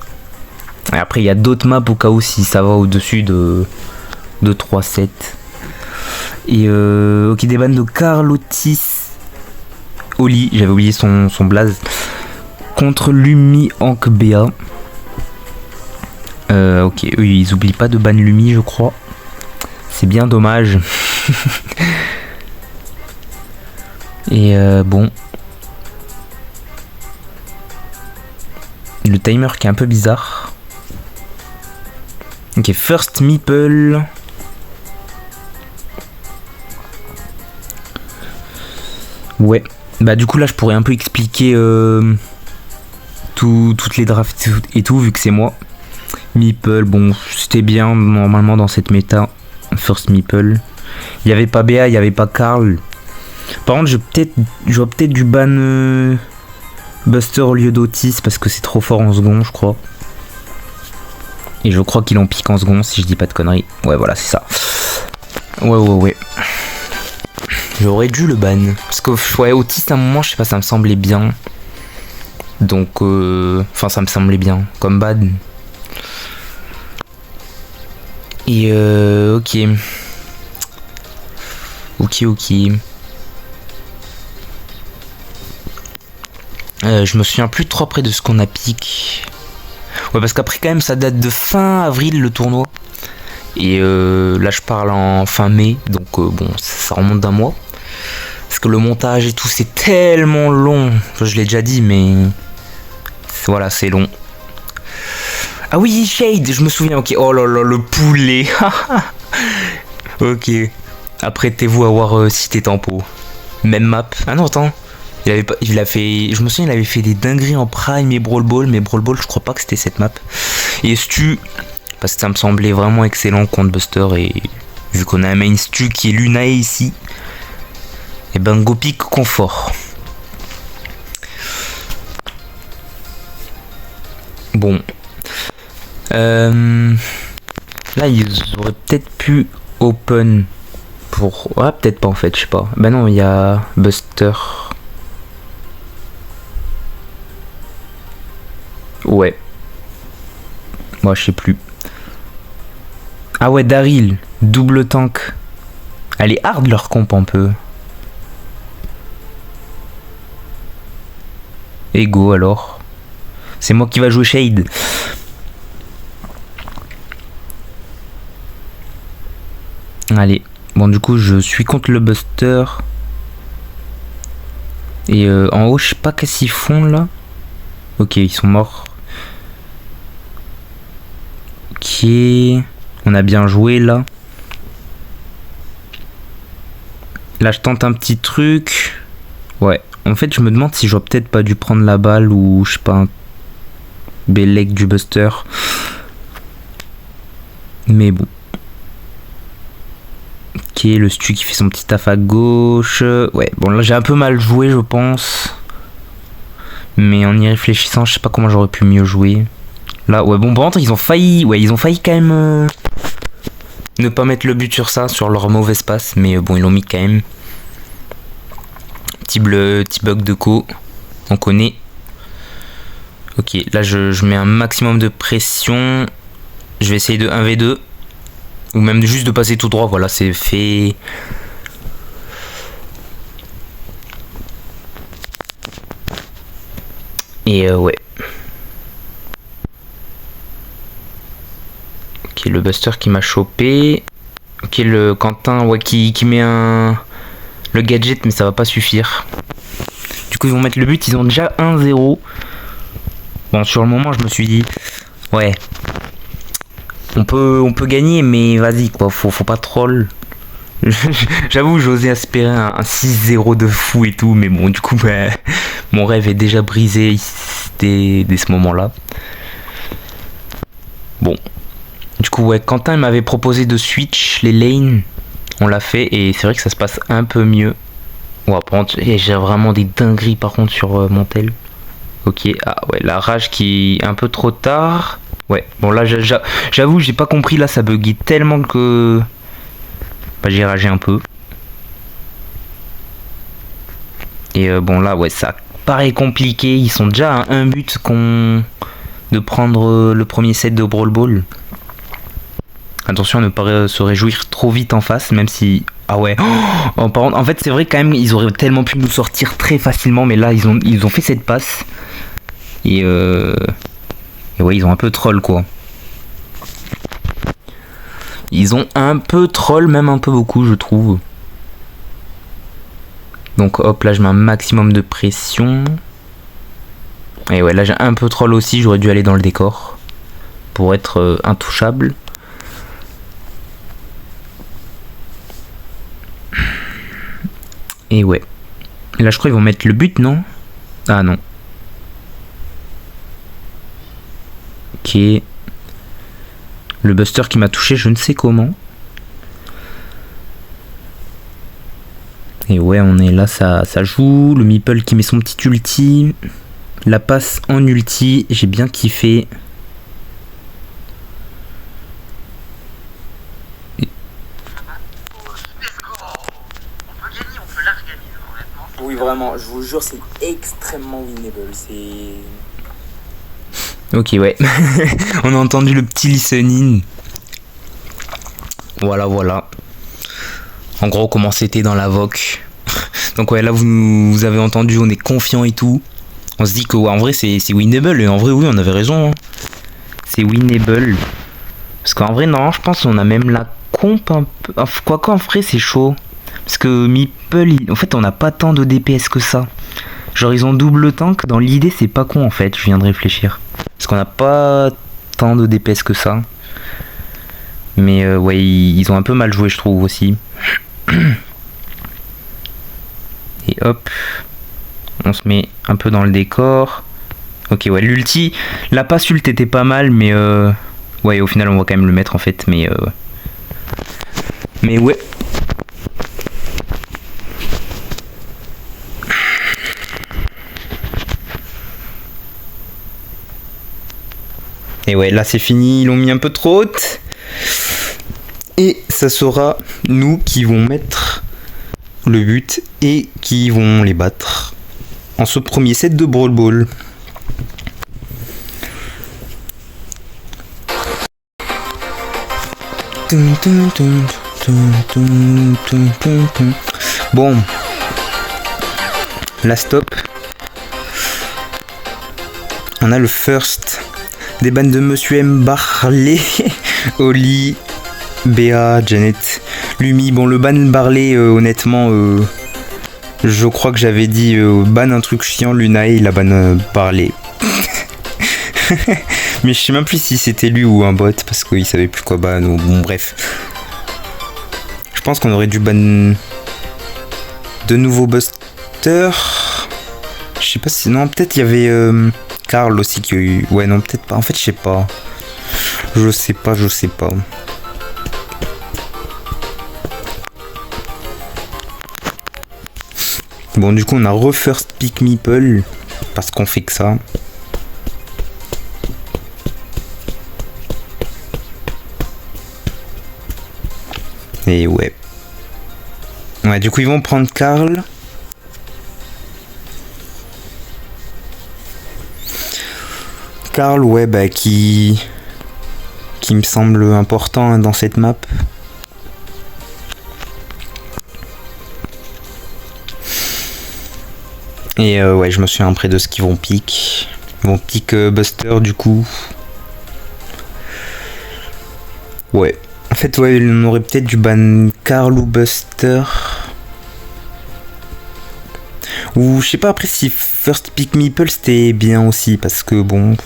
Et après il y a d'autres maps au cas où si ça va au-dessus de 3-7. Et ok, des bannes de Carlotis Oli, j'avais oublié son blaze. Contre Lumi Hank Béa. Ok, eux ils oublient pas de ban Lumi, je crois. C'est bien dommage. Et bon. Le timer qui est un peu bizarre. Ok, first meeple. Ouais. Bah du coup là je pourrais un peu expliquer toutes les drafts et tout vu que c'est moi. Meeple, bon c'était bien normalement dans cette méta. First meeple. Il n'y avait pas Béa, il n'y avait pas Karl. Par contre j'aurais peut-être du ban Buster au lieu d'Otis parce que c'est trop fort en second je crois. Et je crois qu'il en pique en second si je dis pas de conneries. Ouais voilà c'est ça. Ouais. J'aurais dû le ban. Parce que ouais, Otis à un moment je sais pas ça me semblait bien. Donc enfin ça me semblait bien comme ban. Et ok. Je me souviens plus trop près de ce qu'on a piqué. Ouais parce qu'après quand même ça date de fin avril le tournoi. Et là je parle en fin mai. Donc bon ça remonte d'un mois. Parce que le montage et tout c'est tellement long. Enfin, je l'ai déjà dit mais voilà c'est long. Ah oui Shade je me souviens ok. Oh là là le poulet. Ok. Apprêtez-vous à voir Cité Tempo. Même map. Ah non attends. Il a fait. Je me souviens il avait fait des dingueries en Prime et Brawl Ball. Mais Brawl Ball je crois pas que c'était cette map. Et Stu. Parce que ça me semblait vraiment excellent contre Buster. Et vu qu'on a un main Stu qui est Lunae ici. Et ben go pick confort. Bon. Là ils auraient peut-être pu open pour... Ouais peut-être pas en fait, je sais pas. Bah non il y a Buster. Ouais. Moi je sais plus. Ah ouais Daryl, double tank. Elle est hard leur comp un peu. Et go alors. C'est moi qui va jouer Shade. Allez. Bon du coup je suis contre le Buster. Et en haut je sais pas qu'est-ce qu'ils font là. Ok ils sont morts. Ok. On a bien joué là. Là je tente un petit truc. Ouais. En fait je me demande si j'aurais peut-être pas dû prendre la balle ou je sais pas un Bellec du Buster. Mais bon. Ok le Stu qui fait son petit taf à gauche. Ouais bon là j'ai un peu mal joué je pense. Mais en y réfléchissant je sais pas comment j'aurais pu mieux jouer. Là ouais bon par contre ils ont failli. Ouais ils ont failli quand même ne pas mettre le but sur ça, sur leur mauvais passe. Mais bon ils l'ont mis quand même. Petit bug de co. On connaît. Ok là je mets un maximum de pression. Je vais essayer de 1v2. Ou même juste de passer tout droit. Voilà c'est fait. Et ouais. Ok le Buster qui m'a chopé. Ok le Quentin ouais qui met le gadget mais ça va pas suffire. Du coup ils vont mettre le but. Ils ont déjà 1-0. Bon sur le moment je me suis dit ouais on peut gagner mais vas-y quoi faut pas troll. J'avoue j'osais espérer un 6-0 de fou et tout mais bon du coup bah, mon rêve est déjà brisé dès ce moment là. Bon du coup ouais Quentin m'avait proposé de switch les lanes. On l'a fait et c'est vrai que ça se passe un peu mieux. Ouais par contre j'ai vraiment des dingueries par contre sur Montel. Ok ah ouais la rage qui est un peu trop tard. Ouais bon là j'avoue j'ai pas compris là ça buguait tellement que bah, j'ai ragé un peu. Et bon là ouais ça paraît compliqué. Ils sont déjà à un but de prendre le premier set de Brawl Ball. Attention à ne pas se réjouir trop vite en face même si Ah ouais. En fait, c'est vrai quand même, ils auraient tellement pu nous sortir très facilement, mais là, ils ont fait cette passe. Et ouais, ils ont un peu troll, quoi. Ils ont un peu troll, même un peu beaucoup, je trouve. Donc hop, là, je mets un maximum de pression. Et ouais, là, j'ai un peu troll aussi, j'aurais dû aller dans le décor. Pour être intouchable. Et ouais. Là, je crois qu'ils vont mettre le but, non? Ah non. Ok. Le buster qui m'a touché, je ne sais comment. Et ouais, on est là, ça joue. Le Meeple qui met son petit ulti. La passe en ulti, j'ai bien kiffé. Oui, vraiment, je vous jure, c'est extrêmement winnable. C'est. Ok, ouais. On a entendu le petit listening. Voilà, voilà. En gros, comment c'était dans la VOC. Donc, ouais, là, vous avez entendu, on est confiant et tout. On se dit que, ouais, en vrai, c'est winnable. Et en vrai, oui, on avait raison. Hein. C'est winnable. Parce qu'en vrai, non, je pense qu'on a même la comp un peu. Quoique, en vrai, c'est chaud. Parce que Meeple, en fait, on n'a pas tant de DPS que ça. Genre, ils ont double tank. Dans l'idée, c'est pas con, en fait. Je viens de réfléchir. Parce qu'on n'a pas tant de DPS que ça. Mais ouais, ils ont un peu mal joué, je trouve, aussi. Et hop. On se met un peu dans le décor. Ok, ouais, l'ulti. La passe ult était pas mal, mais ouais, au final, on va quand même le mettre, en fait. Mais ouais. Et ouais, là c'est fini, ils l'ont mis un peu trop haute. Et ça sera nous qui vont mettre le but et qui vont les battre en ce premier set de Brawl Ball. Bon, la stop. On a le first. Des bandes de Monsieur M. Barley, Oli, Béa, Janet, Lumi. Bon, le ban Barley, honnêtement, je crois que j'avais dit ban un truc chiant, Luna et la ban Barley. Mais je sais même plus si c'était lui ou un bot parce qu'il savait plus quoi ban ou bon, bref. Je pense qu'on aurait dû ban de nouveaux busters. Je sais pas si. Non, peut-être il y avait. Karl aussi qui a eu... Ouais, non, peut-être pas. En fait, je sais pas. Je sais pas. Bon, du coup, on a refirst pick Meeple. Parce qu'on fait que ça. Et ouais. Ouais, du coup, ils vont prendre Karl. Karl, ouais, bah, qui me semble important dans cette map. Et ouais, je me souviens après de ce qu'ils vont pick. Ils vont pick Buster, du coup. Ouais. En fait, ouais, on aurait peut-être du ban Karl ou Buster. Ou je sais pas après si first pick Meeple c'était bien aussi parce que bon.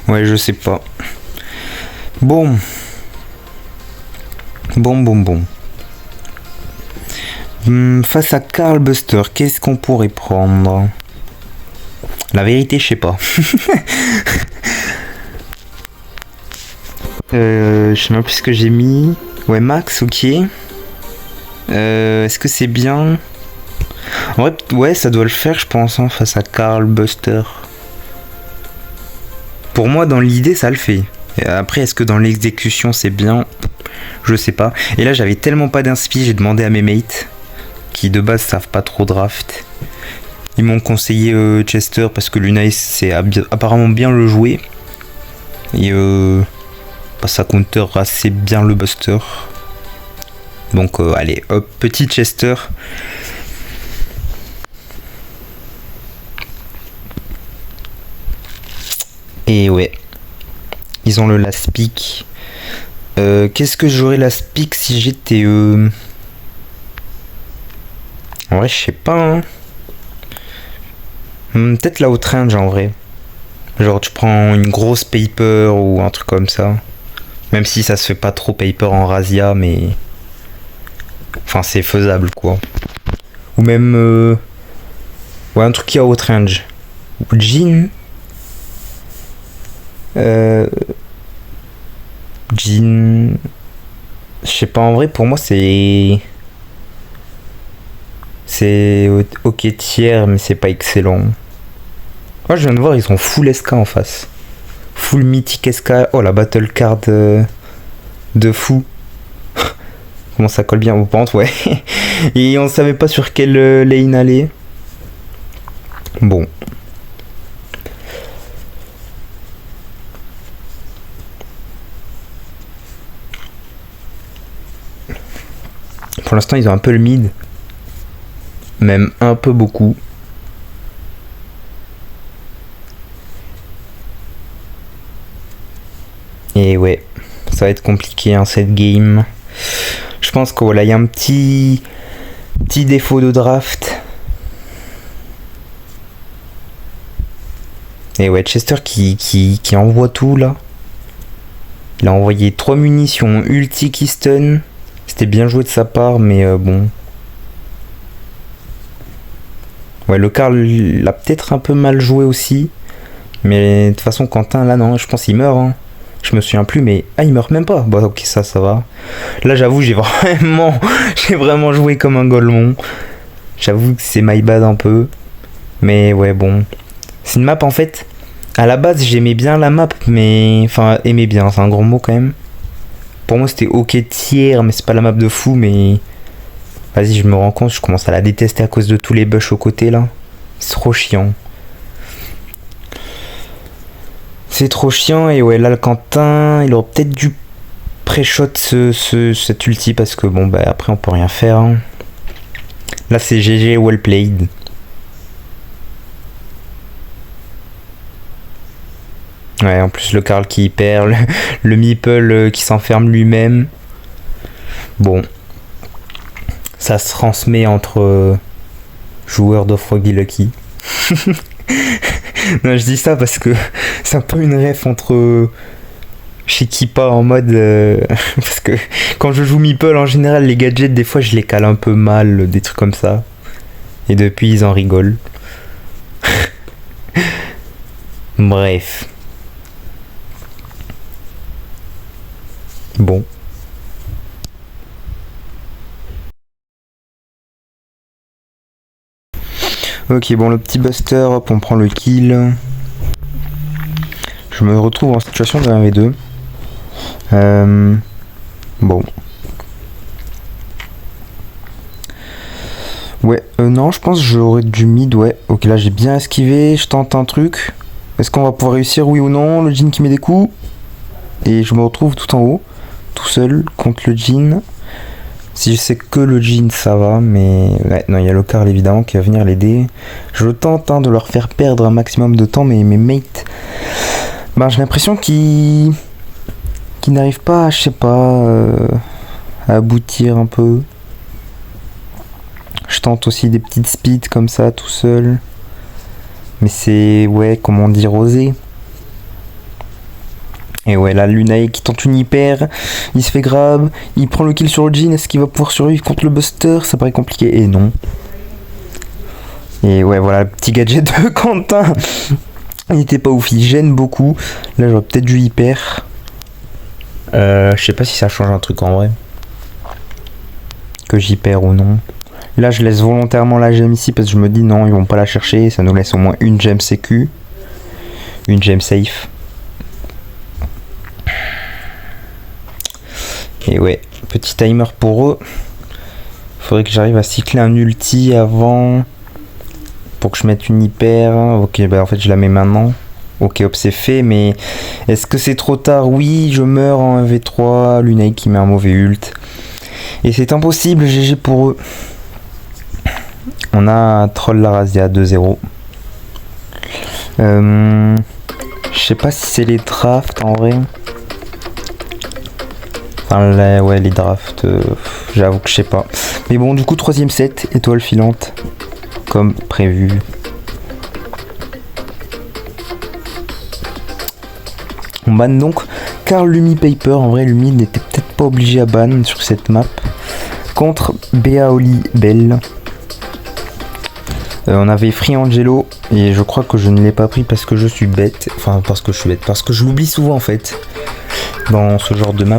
Ouais, je sais pas. Bon. Face à Karl Buster, qu'est-ce qu'on pourrait prendre? La vérité, je sais pas. Je sais même plus ce que j'ai mis. Ouais, Max, ok. Est-ce que c'est bien? En vrai, ouais, ça doit le faire, je pense, hein, face à Karl Buster. Pour moi, dans l'idée, ça le fait. Et après, est-ce que dans l'exécution, c'est bien? Je sais pas. Et là, j'avais tellement pas d'inspi, j'ai demandé à mes mates, qui de base savent pas trop draft. Ils m'ont conseillé Chester parce que Luna c'est apparemment bien le jouer. Et ça counter assez bien le Buster. Donc allez, hop, petit Chester. Et ouais, ils ont le last pick. Qu'est-ce que j'aurais last pick si j'étais En vrai, je sais pas. Hein. Peut-être la outrange en vrai. Genre tu prends une grosse paper ou un truc comme ça. Même si ça se fait pas trop paper en Razia, mais... Enfin c'est faisable quoi. Ou même... Ouais, un truc qui a outrange. Ou Jean. Jean... Je sais pas, en vrai pour moi c'est... C'est ok tiers mais c'est pas excellent. Moi je viens de voir, ils ont full SK en face. Full mythique SK. Oh la battle card de fou. Comment ça colle bien aux pentes, ouais. Et on savait pas sur quelle lane aller. Bon. Pour l'instant ils ont un peu le mid. Même un peu beaucoup. Et ouais, ça va être compliqué hein, cette game. Je pense que voilà, il y a un petit défaut de draft. Et ouais, Chester qui envoie tout là. Il a envoyé 3 munitions, ulti qui stun. C'était bien joué de sa part, mais bon. Ouais, le Karl l'a peut-être un peu mal joué aussi. Mais de toute façon, Quentin, là, non, je pense qu'il meurt. Hein. Je me souviens plus, mais... Ah, il meurt même pas. Bon, ok, ça va. Là, j'avoue, j'ai vraiment joué comme un golemon. J'avoue que c'est my bad un peu. Mais ouais, bon. C'est une map, en fait... À la base, j'aimais bien la map, mais... Enfin, aimais bien, c'est un gros mot, quand même. Pour moi, c'était ok tiers, mais c'est pas la map de fou, mais... Vas-y, je me rends compte, je commence à la détester à cause de tous les bush aux côtés, là. C'est trop chiant. C'est trop chiant, et ouais, là, le Quentin, il aurait peut-être dû pré-shot cet ulti, parce que, bon, bah, après, on peut rien faire. Hein. Là, c'est GG, well played. Ouais, en plus, le Karl qui perd, le Meeple qui s'enferme lui-même. Bon. Ça se transmet entre joueurs de Froggy Lucky. Non, je dis ça parce que c'est un peu une ref entre chez Kippa en mode... parce que quand je joue Meeple, en général, les gadgets, des fois, je les cale un peu mal, des trucs comme ça. Et depuis, ils en rigolent. Bref. Bon. Ok, bon, le petit Buster, hop, on prend le kill. Je me retrouve en situation de 1v2. Bon. Ouais, non, je pense que j'aurais du mid, ouais. Ok, là, j'ai bien esquivé, je tente un truc. Est-ce qu'on va pouvoir réussir, oui ou non? Le Jhin qui met des coups. Et je me retrouve tout en haut, tout seul, contre le Jhin. Si je sais que le Jhin, ça va, mais... Ouais, non, il y a le Karl, évidemment, qui va venir l'aider. Je tente de leur faire perdre un maximum de temps, mais mes mates... Ben, j'ai l'impression qu'ils n'arrivent pas, je sais pas, à aboutir un peu. Je tente aussi des petites speeds comme ça, tout seul. Mais c'est, ouais, comment dire, osé. Et ouais, là, Lunae qui tente une hyper, il se fait grab, il prend le kill sur le Jhin, est-ce qu'il va pouvoir survivre contre le Buster? Ça paraît compliqué, et non. Et ouais, voilà, le petit gadget de Quentin. Il était pas ouf, il gêne beaucoup. Là, j'aurais peut-être dû hyper. Je sais pas si ça change un truc en vrai. Que j'hyper ou non. Là, je laisse volontairement la gemme ici parce que je me dis non, ils vont pas la chercher. Ça nous laisse au moins une gemme sécu. Une gemme safe. Et ouais, petit timer pour eux. Faudrait que j'arrive à cycler un ulti avant pour que je mette une hyper. Ok, bah en fait je la mets maintenant. Ok, hop, c'est fait, mais est-ce que c'est trop tard? Oui, je meurs en V3, Lunay qui met un mauvais ult. Et c'est impossible, GG pour eux. On a Troll la Razia 2-0. Je sais pas si c'est les drafts en vrai. Enfin, ouais, les drafts, j'avoue que je sais pas. Mais bon, du coup, 3ème set, étoile filante, comme prévu. On ban donc Karl Lumi Paper. En vrai, Lumi n'était peut-être pas obligé à ban sur cette map. Contre Beaoli Bell. On avait Free Angelo et je crois que je ne l'ai pas pris parce que je suis bête. Enfin, parce que je suis bête, parce que je l'oublie souvent en fait dans ce genre de map.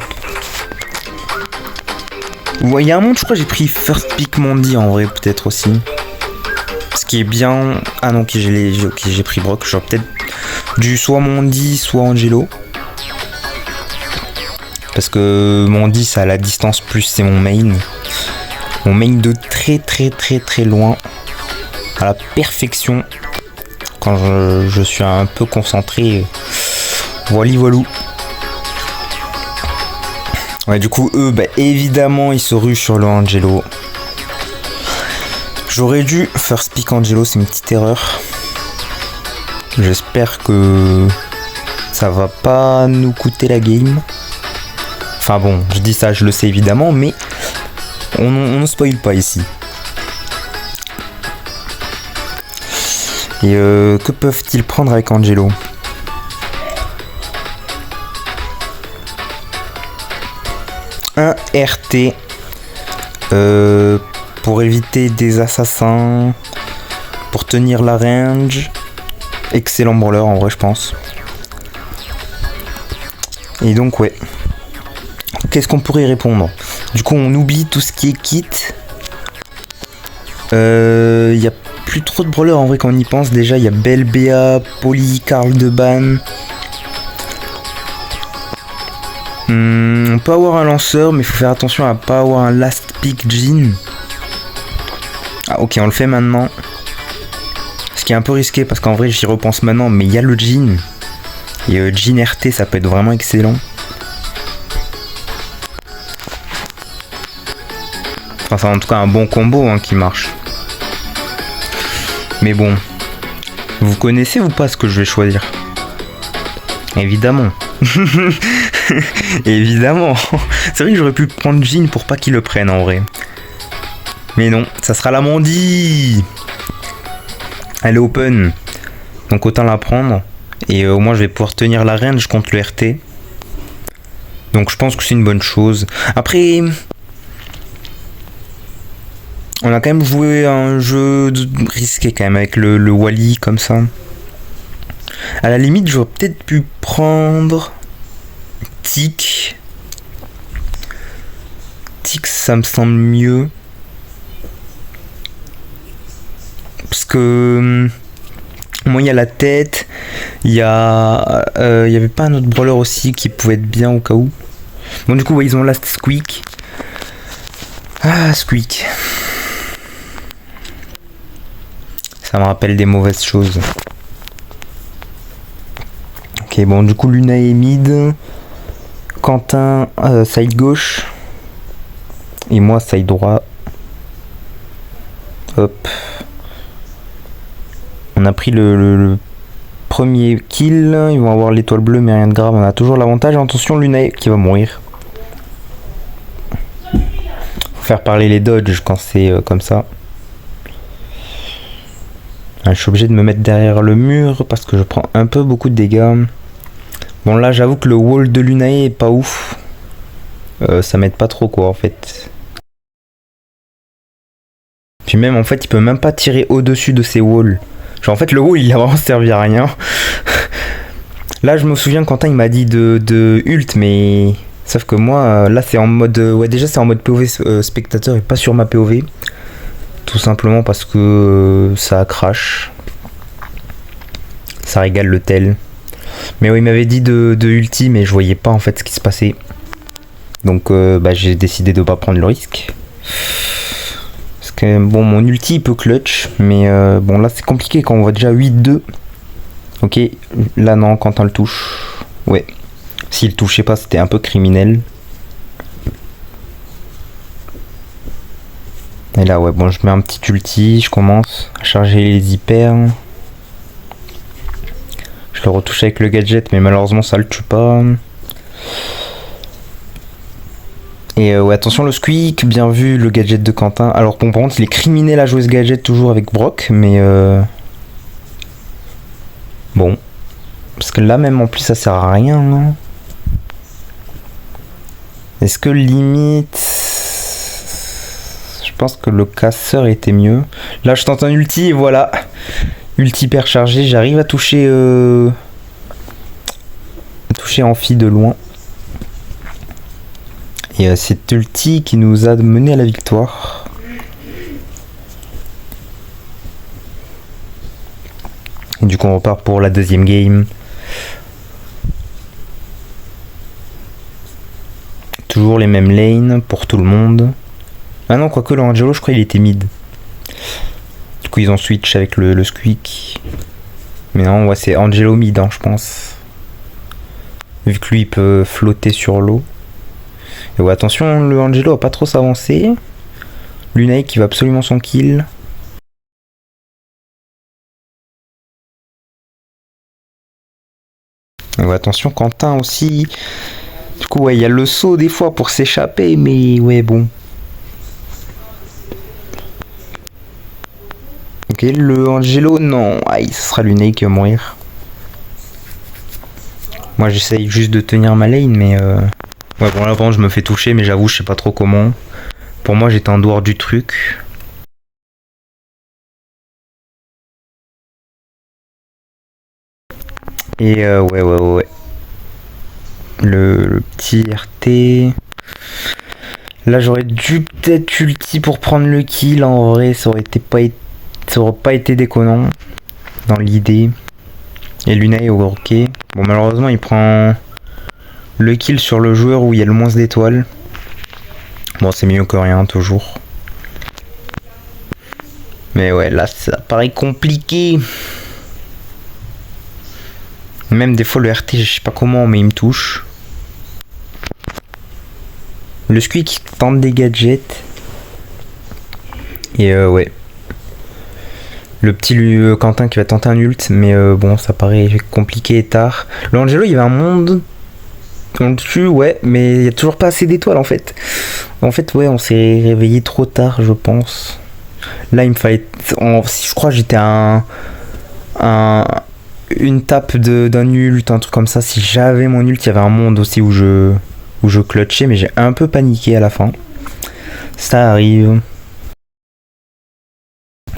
Ouais, il y a un moment, je crois que j'ai pris First Pick Mandy en vrai, peut-être aussi. Ce qui est bien. Ah non, ok, j'ai pris Brock. J'aurais peut-être dû soit Mandy, soit Angelo. Parce que Mandy, ça a la distance plus, c'est mon main. Mon main de très loin. À la perfection. Quand je suis un peu concentré. Voilou. Ouais, du coup, eux, bah, évidemment, ils se ruent sur le Angelo. J'aurais dû first pick Angelo, c'est une petite erreur. J'espère que ça va pas nous coûter la game. Enfin bon, je dis ça, je le sais évidemment, mais on ne spoil pas ici. Et que peuvent-ils prendre avec Angelo? Un RT pour éviter des assassins, pour tenir la range. Excellent brawler en vrai, je pense. Et donc ouais, qu'est-ce qu'on pourrait répondre? Du coup on oublie tout ce qui est kit. Il y a plus trop de brawlers en vrai quand on y pense. Déjà il y a Bell, Béa, Polly, Karl de Ban. On peut avoir un lanceur, mais il faut faire attention à pas avoir un last pick Jhin. Ah ok, on le fait maintenant. Ce qui est un peu risqué parce qu'en vrai j'y repense maintenant, mais il y a le Jhin. Et Jhin RT ça peut être vraiment excellent. Enfin c'est en tout cas un bon combo hein, qui marche. Mais bon, vous connaissez ou pas ce que je vais choisir? Évidemment. Évidemment. C'est vrai que j'aurais pu prendre Jhin pour pas qu'il le prenne en vrai. Mais non, ça sera la Mandy. Elle est open. Donc autant la prendre. Et au moins je vais pouvoir tenir la range contre le RT. Donc je pense que c'est une bonne chose. Après, on a quand même joué un jeu risqué quand même avec le Wally comme ça. À la limite, j'aurais peut-être pu prendre Tic. Tic, ça me semble mieux. Parce que moi, il y a la tête. Il y avait pas un autre brawler aussi qui pouvait être bien au cas où. Bon, du coup, ouais, ils ont Last Squeak. Ah, Squeak. Ça me rappelle des mauvaises choses. Ok, bon, du coup, Luna est mid. Quentin, side gauche. Et moi, side droit. Hop. On a pris le premier kill. Ils vont avoir l'étoile bleue, mais rien de grave. On a toujours l'avantage. Attention, Luna qui va mourir. Faut faire parler les dodges quand c'est comme ça. Je suis obligé de me mettre derrière le mur parce que je prends un peu beaucoup de dégâts. Bon là j'avoue que le wall de Lunae est pas ouf. Ça m'aide pas trop quoi en fait. Puis même en fait il peut même pas tirer au-dessus de ses walls. Genre en fait le wall il a vraiment servi à rien. Là je me souviens Quentin il m'a dit de ult mais... Sauf que moi là c'est en mode... ouais déjà c'est en mode POV spectateur et pas sur ma POV. Tout simplement parce que ça crash. Ça régale le tel. Mais oui, il m'avait dit de ulti, mais je voyais pas en fait ce qui se passait. Donc j'ai décidé de pas prendre le risque. Parce que bon, mon ulti il peut clutch, mais bon là c'est compliqué quand on voit déjà 8-2. Ok, là non, Quentin le touche. Ouais, s'il touchait pas c'était un peu criminel. Et là ouais, bon je mets un petit ulti, je commence à charger les hyper. Je le retouche avec le gadget, mais malheureusement ça le tue pas. Et ouais, attention le squeak, bien vu le gadget de Quentin. Alors bon, par contre il est criminel à jouer ce gadget toujours avec Brock, mais bon. Parce que là même en plus ça sert à rien, non? Est-ce que limite... Je pense que le casseur était mieux. Là je tente un ulti et voilà. Ulti hyper chargé, j'arrive à toucher... Amphi de loin. Et c'est ulti qui nous a mené à la victoire. Et du coup on repart pour la deuxième game. Toujours les mêmes lanes pour tout le monde. Ah non, quoique l'Angelo je crois il était mid. Du coup ils ont switch avec le squeak. Mais non, ouais, c'est Angelo mid hein, je pense. Vu que lui il peut flotter sur l'eau. Et ouais, attention, le Angelo a pas trop s'avancer. Lunay qui va absolument son kill. Et ouais, attention, Quentin aussi. Du coup, ouais, il y a le saut des fois pour s'échapper, mais ouais, bon. Ok, le Angelo, non. Aïe, ce sera Lunay qui va mourir. Moi, j'essaye juste de tenir ma lane, mais... Ouais, bon, là, avant, je me fais toucher, mais j'avoue, je sais pas trop comment. Pour moi, j'étais en dehors du truc. Et ouais. Le petit RT. Là, j'aurais dû peut-être ulti pour prendre le kill. En vrai, ça aurait pas été déconnant dans l'idée. Et Luna est ok. Bon, malheureusement, il prend le kill sur le joueur où il y a le moins d'étoiles. Bon, c'est mieux que rien, toujours. Mais ouais, là, ça paraît compliqué. Même des fois, le RT, je sais pas comment, mais il me touche. Le squeak tente des gadgets. Et ouais. Le petit Quentin qui va tenter un ult, mais bon, ça paraît compliqué et tard. Le Angelo, il y avait un monde... On le tue, ouais, mais il n'y a toujours pas assez d'étoiles en fait. En fait, ouais, on s'est réveillé trop tard, je pense. Là, il me fallait... Je crois que j'étais une tape d'un ult, un truc comme ça. Si j'avais mon ult, il y avait un monde aussi où je clutchais, mais j'ai un peu paniqué à la fin. Ça arrive.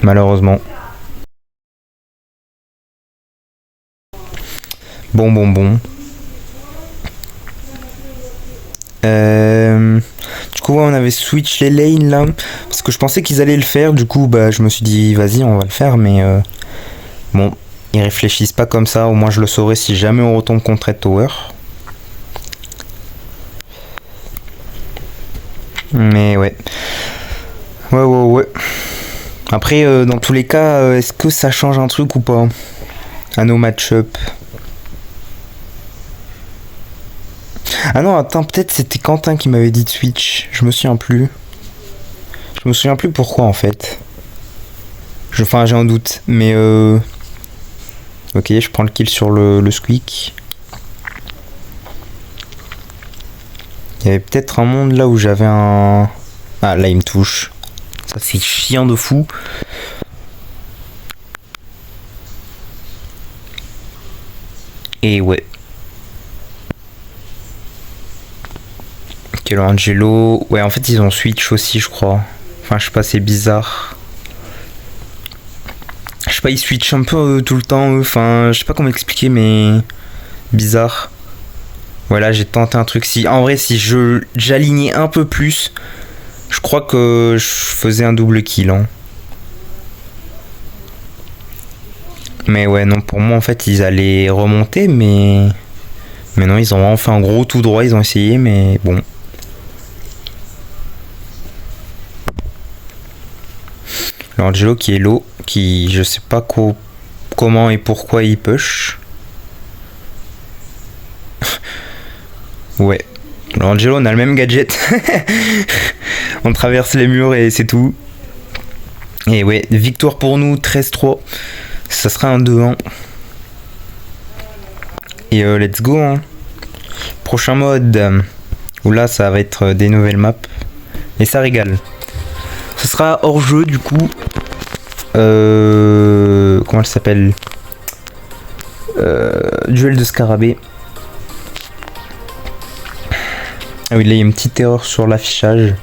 Malheureusement. Bon. Du coup, on avait switch les lanes là. Parce que je pensais qu'ils allaient le faire. Du coup, bah, je me suis dit, vas-y, on va le faire. Mais bon, ils réfléchissent pas comme ça. Au moins, je le saurai si jamais on retombe contre Red Tower. Mais ouais. Ouais. Après, dans tous les cas, est-ce que ça change un truc ou pas à nos match-up? Ah non, attends, peut-être c'était Quentin qui m'avait dit de switch. Je me souviens plus. Je me souviens plus pourquoi en fait. Enfin, j'ai un doute. Mais ok, je prends le kill sur le squeak. Il y avait peut-être un monde là où j'avais un... Ah, là il me touche. Ça c'est chiant de fou. Et ouais. Ok, le Angelo. Ouais, en fait ils ont switch aussi, je crois. Enfin, je sais pas, c'est bizarre. Je sais pas, ils switchent un peu tout le temps. Enfin, je sais pas comment expliquer, mais bizarre. Voilà, j'ai tenté un truc. Si, en vrai, si j'alignais un peu plus, je crois que je faisais un double kill. Hein. Mais ouais, non, pour moi, en fait, ils allaient remonter, mais non, ils ont vraiment fait un gros tout droit. Ils ont essayé, mais bon. Le Angelo qui est low, qui je sais pas comment et pourquoi il push. Ouais. Le Angelo, on a le même gadget. On traverse les murs et c'est tout. Et ouais, victoire pour nous, 13-3. Ça sera un 2-1. Et let's go. Hein. Prochain mode. Où là, ça va être des nouvelles maps. Et ça régale. Ce sera hors jeu du coup. Comment elle s'appelle? Duel de scarabée. Ah oui, là il y a une petite erreur sur l'affichage.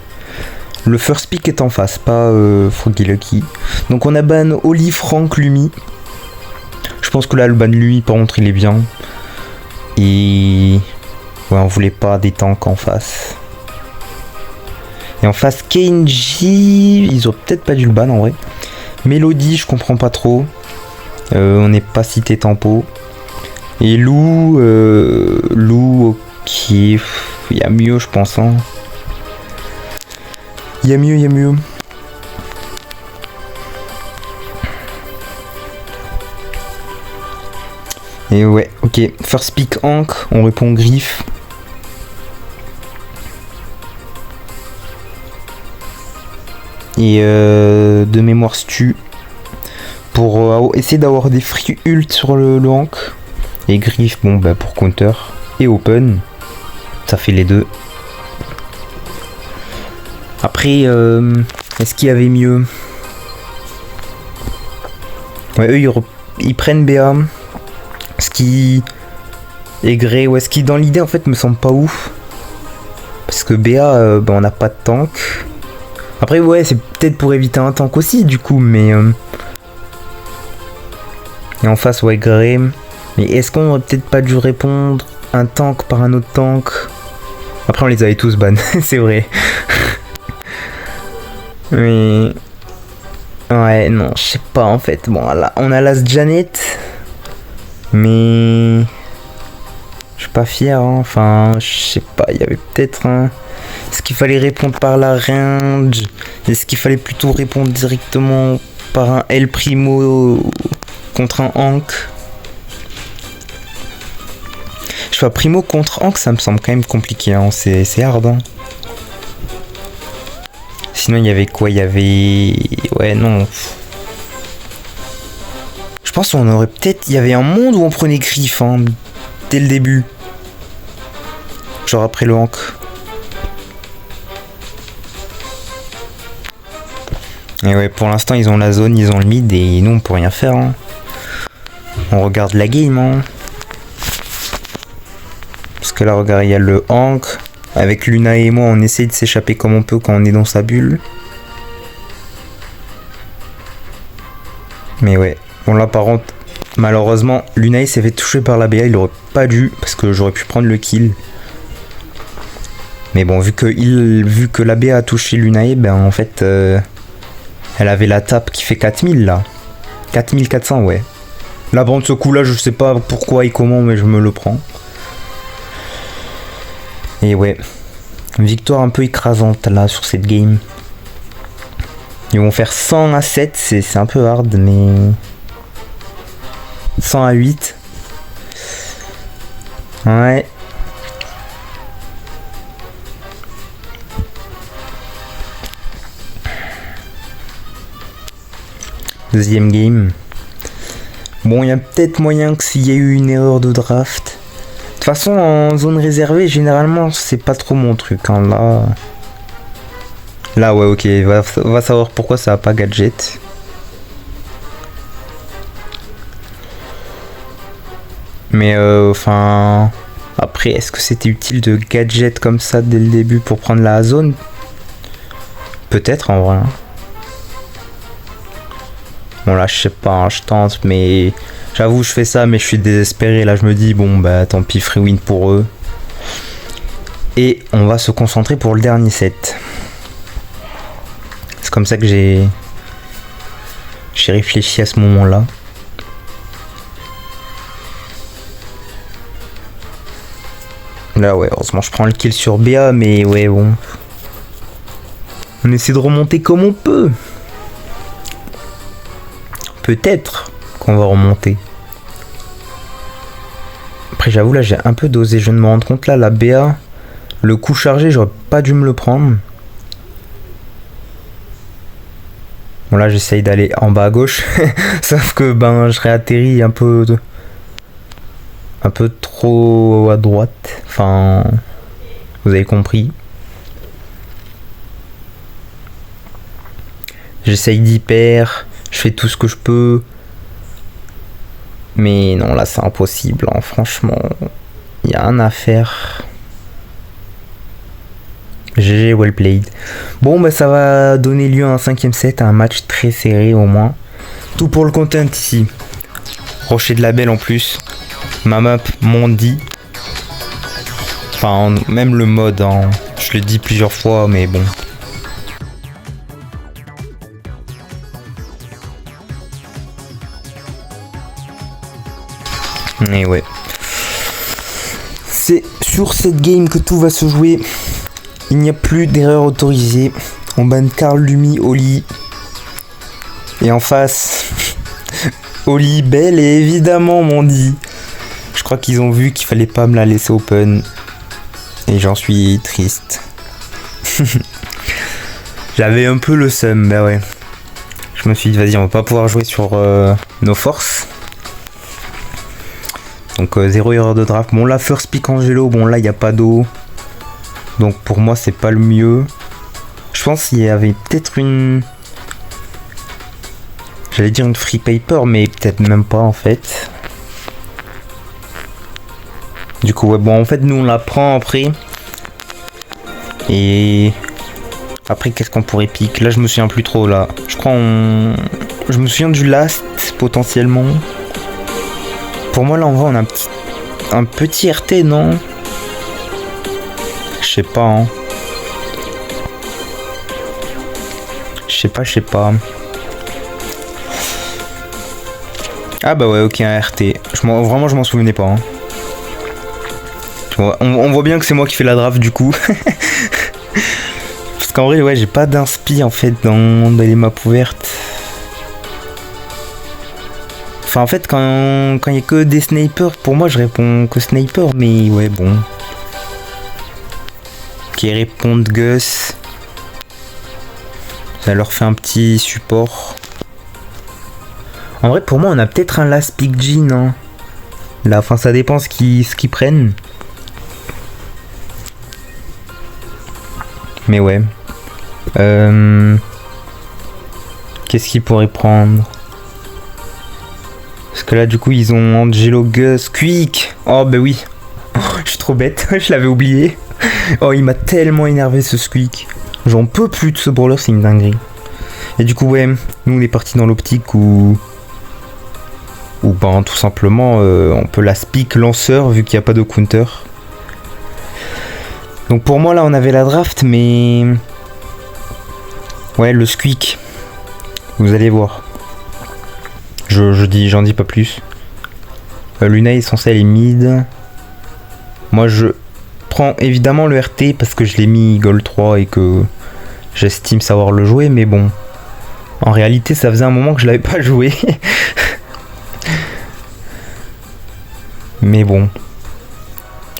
Le first pick est en face, pas Froggy Lucky. Donc on a ban Oli, Franck, Lumi. Je pense que là le ban Lumi par contre il est bien. Et ouais, on voulait pas des tanks en face. Et en face Kenji, ils ont peut-être pas dû le ban en vrai. Mélodie, je comprends pas trop. On n'est pas cité tempo. Et Lou, ok, il y a mieux je pense. Hein. Il y a mieux. Et ouais, ok. First pick Hank, on répond Griffe. Et de mémoire Stu. Pour essayer d'avoir des free ult sur le Hank. Et Griffe, bon bah pour counter. Et open. Ça fait les deux. Après, est-ce qu'il y avait mieux? Ouais, eux ils prennent BA. Ce qui est gré, ouais, ce qui dans l'idée en fait me semble pas ouf. Parce que BA, on n'a pas de tank. Après, ouais, c'est peut-être pour éviter un tank aussi du coup, mais. Et en face, ouais, gré. Mais est-ce qu'on aurait peut-être pas dû répondre un tank par un autre tank? Après, on les avait tous ban, c'est vrai. Mais ouais, non, je sais pas en fait. Bon, là, on a Last Janet, mais je suis pas fier. Hein. Enfin, je sais pas. Il y avait peut-être un. Est-ce qu'il fallait répondre par la range? Est-ce qu'il fallait plutôt répondre directement par un El Primo contre un Hank? Je sais pas, Primo contre Hank, ça me semble quand même compliqué. Hein. C'est hard. Hein. Sinon, il y avait quoi? Il y avait... Ouais, non. Je pense qu'on aurait peut-être... Il y avait un monde où on prenait Griffe, hein, dès le début. Genre après le Hank. Et ouais, pour l'instant, ils ont la zone, ils ont le mid, et nous, on peut rien faire. Hein. On regarde la game, hein. Parce que là, regarde, il y a le Hank. Avec Luna et moi, on essaye de s'échapper comme on peut quand on est dans sa bulle. Mais ouais. Bon là par contre, malheureusement, Luna s'est fait toucher par la BA. Il aurait pas dû, parce que j'aurais pu prendre le kill. Mais bon, vu que la BA a touché Luna, ben en fait, elle avait la tape qui fait 4000 là. 4400, ouais. Là, bon, de ce coup là, je sais pas pourquoi et comment, mais je me le prends. Et ouais, victoire un peu écrasante là sur cette game. Ils vont faire 100 à 7, c'est un peu hard, mais 100 à 8. Ouais. Deuxième game. Bon, il y a peut-être moyen que s'il y a eu une erreur de draft. De toute façon, en zone réservée, généralement, c'est pas trop mon truc. Hein. Là, ouais, ok. Va savoir pourquoi ça a pas gadget. Mais, enfin... après, est-ce que c'était utile de gadget comme ça dès le début pour prendre la zone? Peut-être, en vrai. Bon, là, je sais pas, hein, je tente, mais... J'avoue, je fais ça, mais je suis désespéré. Là, je me dis, bon, bah, tant pis, free win pour eux. Et on va se concentrer pour le dernier set. C'est comme ça que j'ai réfléchi à ce moment-là. Là, ouais, heureusement, je prends le kill sur BA, mais ouais, bon. On essaie de remonter comme on peut. peut-être qu'on va remonter. Après j'avoue là j'ai un peu dosé, je viens de me rendre compte là, la BA, le coup chargé j'aurais pas dû me le prendre. Bon là j'essaye d'aller en bas à gauche, sauf que ben je réatterris un peu trop à droite, enfin vous avez compris. J'essaye d'hyper, je fais tout ce que je peux. Mais non, là c'est impossible, hein. Franchement, il y a un à faire. GG, well played. Bon, bah ça va donner lieu à un 5ème set, à un match très serré au moins. Tout pour le content ici. Rocher de la Belle en plus. Ma map Mondi. Enfin, même le mode, hein. Je l'ai dit plusieurs fois, mais bon. Et ouais. C'est sur cette game que tout va se jouer. Il n'y a plus d'erreur autorisée. On banne Karl, Lumi, Oli. Et en face, Oli, Belle et évidemment Mondi. Je crois qu'ils ont vu qu'il fallait pas me la laisser open. Et j'en suis triste. J'avais un peu le seum, bah ouais. Je me suis dit, vas-y, on va pas pouvoir jouer sur nos forces. Donc 0 erreur de draft. Bon là, first pick Angelo, bon là, il n'y a pas d'eau. Donc pour moi, c'est pas le mieux. Je pense qu'il y avait peut-être une... J'allais dire une free paper, mais peut-être même pas en fait. Du coup, ouais, bon, en fait, nous, on la prend après. Et... Après, qu'est-ce qu'on pourrait pick? Là, je me souviens plus trop, là. Je crois je me souviens du last, potentiellement. Pour moi, là, en vrai, on a un petit RT, non? Je sais pas, hein. Je sais pas. Ah bah ouais, ok, un RT. Vraiment, je m'en souvenais pas, hein. On voit bien que c'est moi qui fais la draft, du coup. Parce qu'en vrai, ouais, j'ai pas d'inspi, en fait, dans les maps ouvertes. Enfin, en fait, quand il y a que des snipers, pour moi, je réponds que sniper, mais ouais, bon. Qui répondent Gus. Ça leur fait un petit support. En vrai, pour moi, on a peut-être un last pick Jean, hein. Là, enfin, ça dépend ce qu'ils prennent. Mais ouais. Qu'est-ce qu'ils pourraient prendre? Parce que là, du coup, ils ont Angelo, Gus, Quick. Oh, bah oui. Je suis trop bête, je l'avais oublié. Oh, il m'a tellement énervé ce Squeak. J'en peux plus de ce brawler, c'est une dinguerie. Et du coup, ouais, nous on est parti dans l'optique où ben tout simplement on peut la speak lanceur vu qu'il n'y a pas de counter. Donc pour moi là on avait la draft, mais ouais, le Squeak, vous allez voir. J'en dis pas plus. Luna est censée aller mid. Moi je prends évidemment le RT parce que je l'ai mis Gold 3 et que j'estime savoir le jouer, mais bon. En réalité, ça faisait un moment que je l'avais pas joué. Mais bon.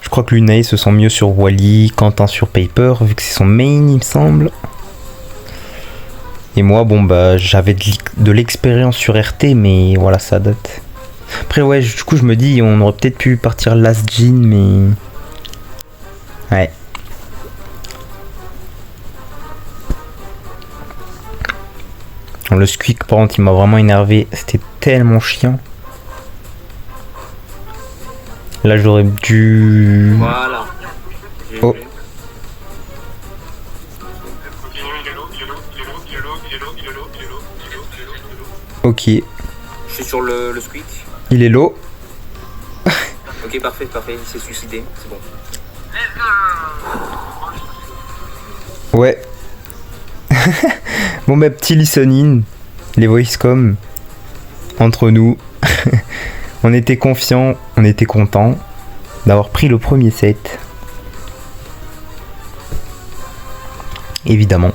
Je crois que Lunae se sent mieux sur Wally, Quentin sur Paper, vu que c'est son main, il me semble. Et moi, bon, bah, j'avais de l'expérience sur RT, mais voilà, ça date. Après, ouais, du coup, je me dis, on aurait peut-être pu partir Last Jean, mais... Ouais. Le Squeak, par contre, il m'a vraiment énervé. C'était tellement chiant. Là, j'aurais dû... Voilà. Oh. Ok. Je suis sur le Squeak. Il est low. Ok, parfait, il s'est suicidé, c'est bon. Ouais. Bon bah petit listening, les voicecom entre nous. On était confiants, on était contents d'avoir pris le premier set. Évidemment.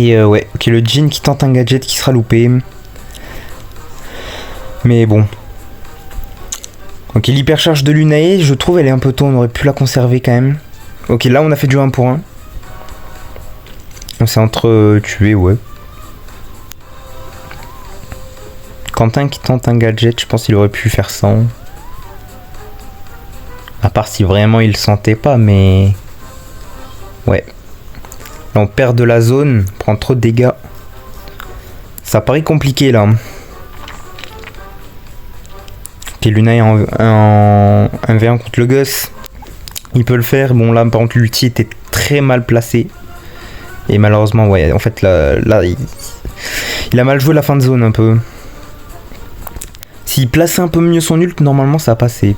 Et ouais, ok, le Jhin qui tente un gadget qui sera loupé. Mais bon. Ok, l'hypercharge de Lunae, je trouve elle est un peu tôt, on aurait pu la conserver quand même. Ok, là on a fait du 1 pour 1. On s'est entre tué, ouais. Quentin qui tente un gadget, je pense qu'il aurait pu faire 100. À part si vraiment il le sentait pas, mais... Ouais. Là on perd de la zone, on prend trop de dégâts. Ça paraît compliqué là. Ok, Luna est en 1v1 contre le Gus. Il peut le faire. Bon là par contre l'ulti était très mal placé. Et malheureusement ouais, en fait là il a mal joué la fin de zone un peu. S'il plaçait un peu mieux son ult, normalement ça a passé.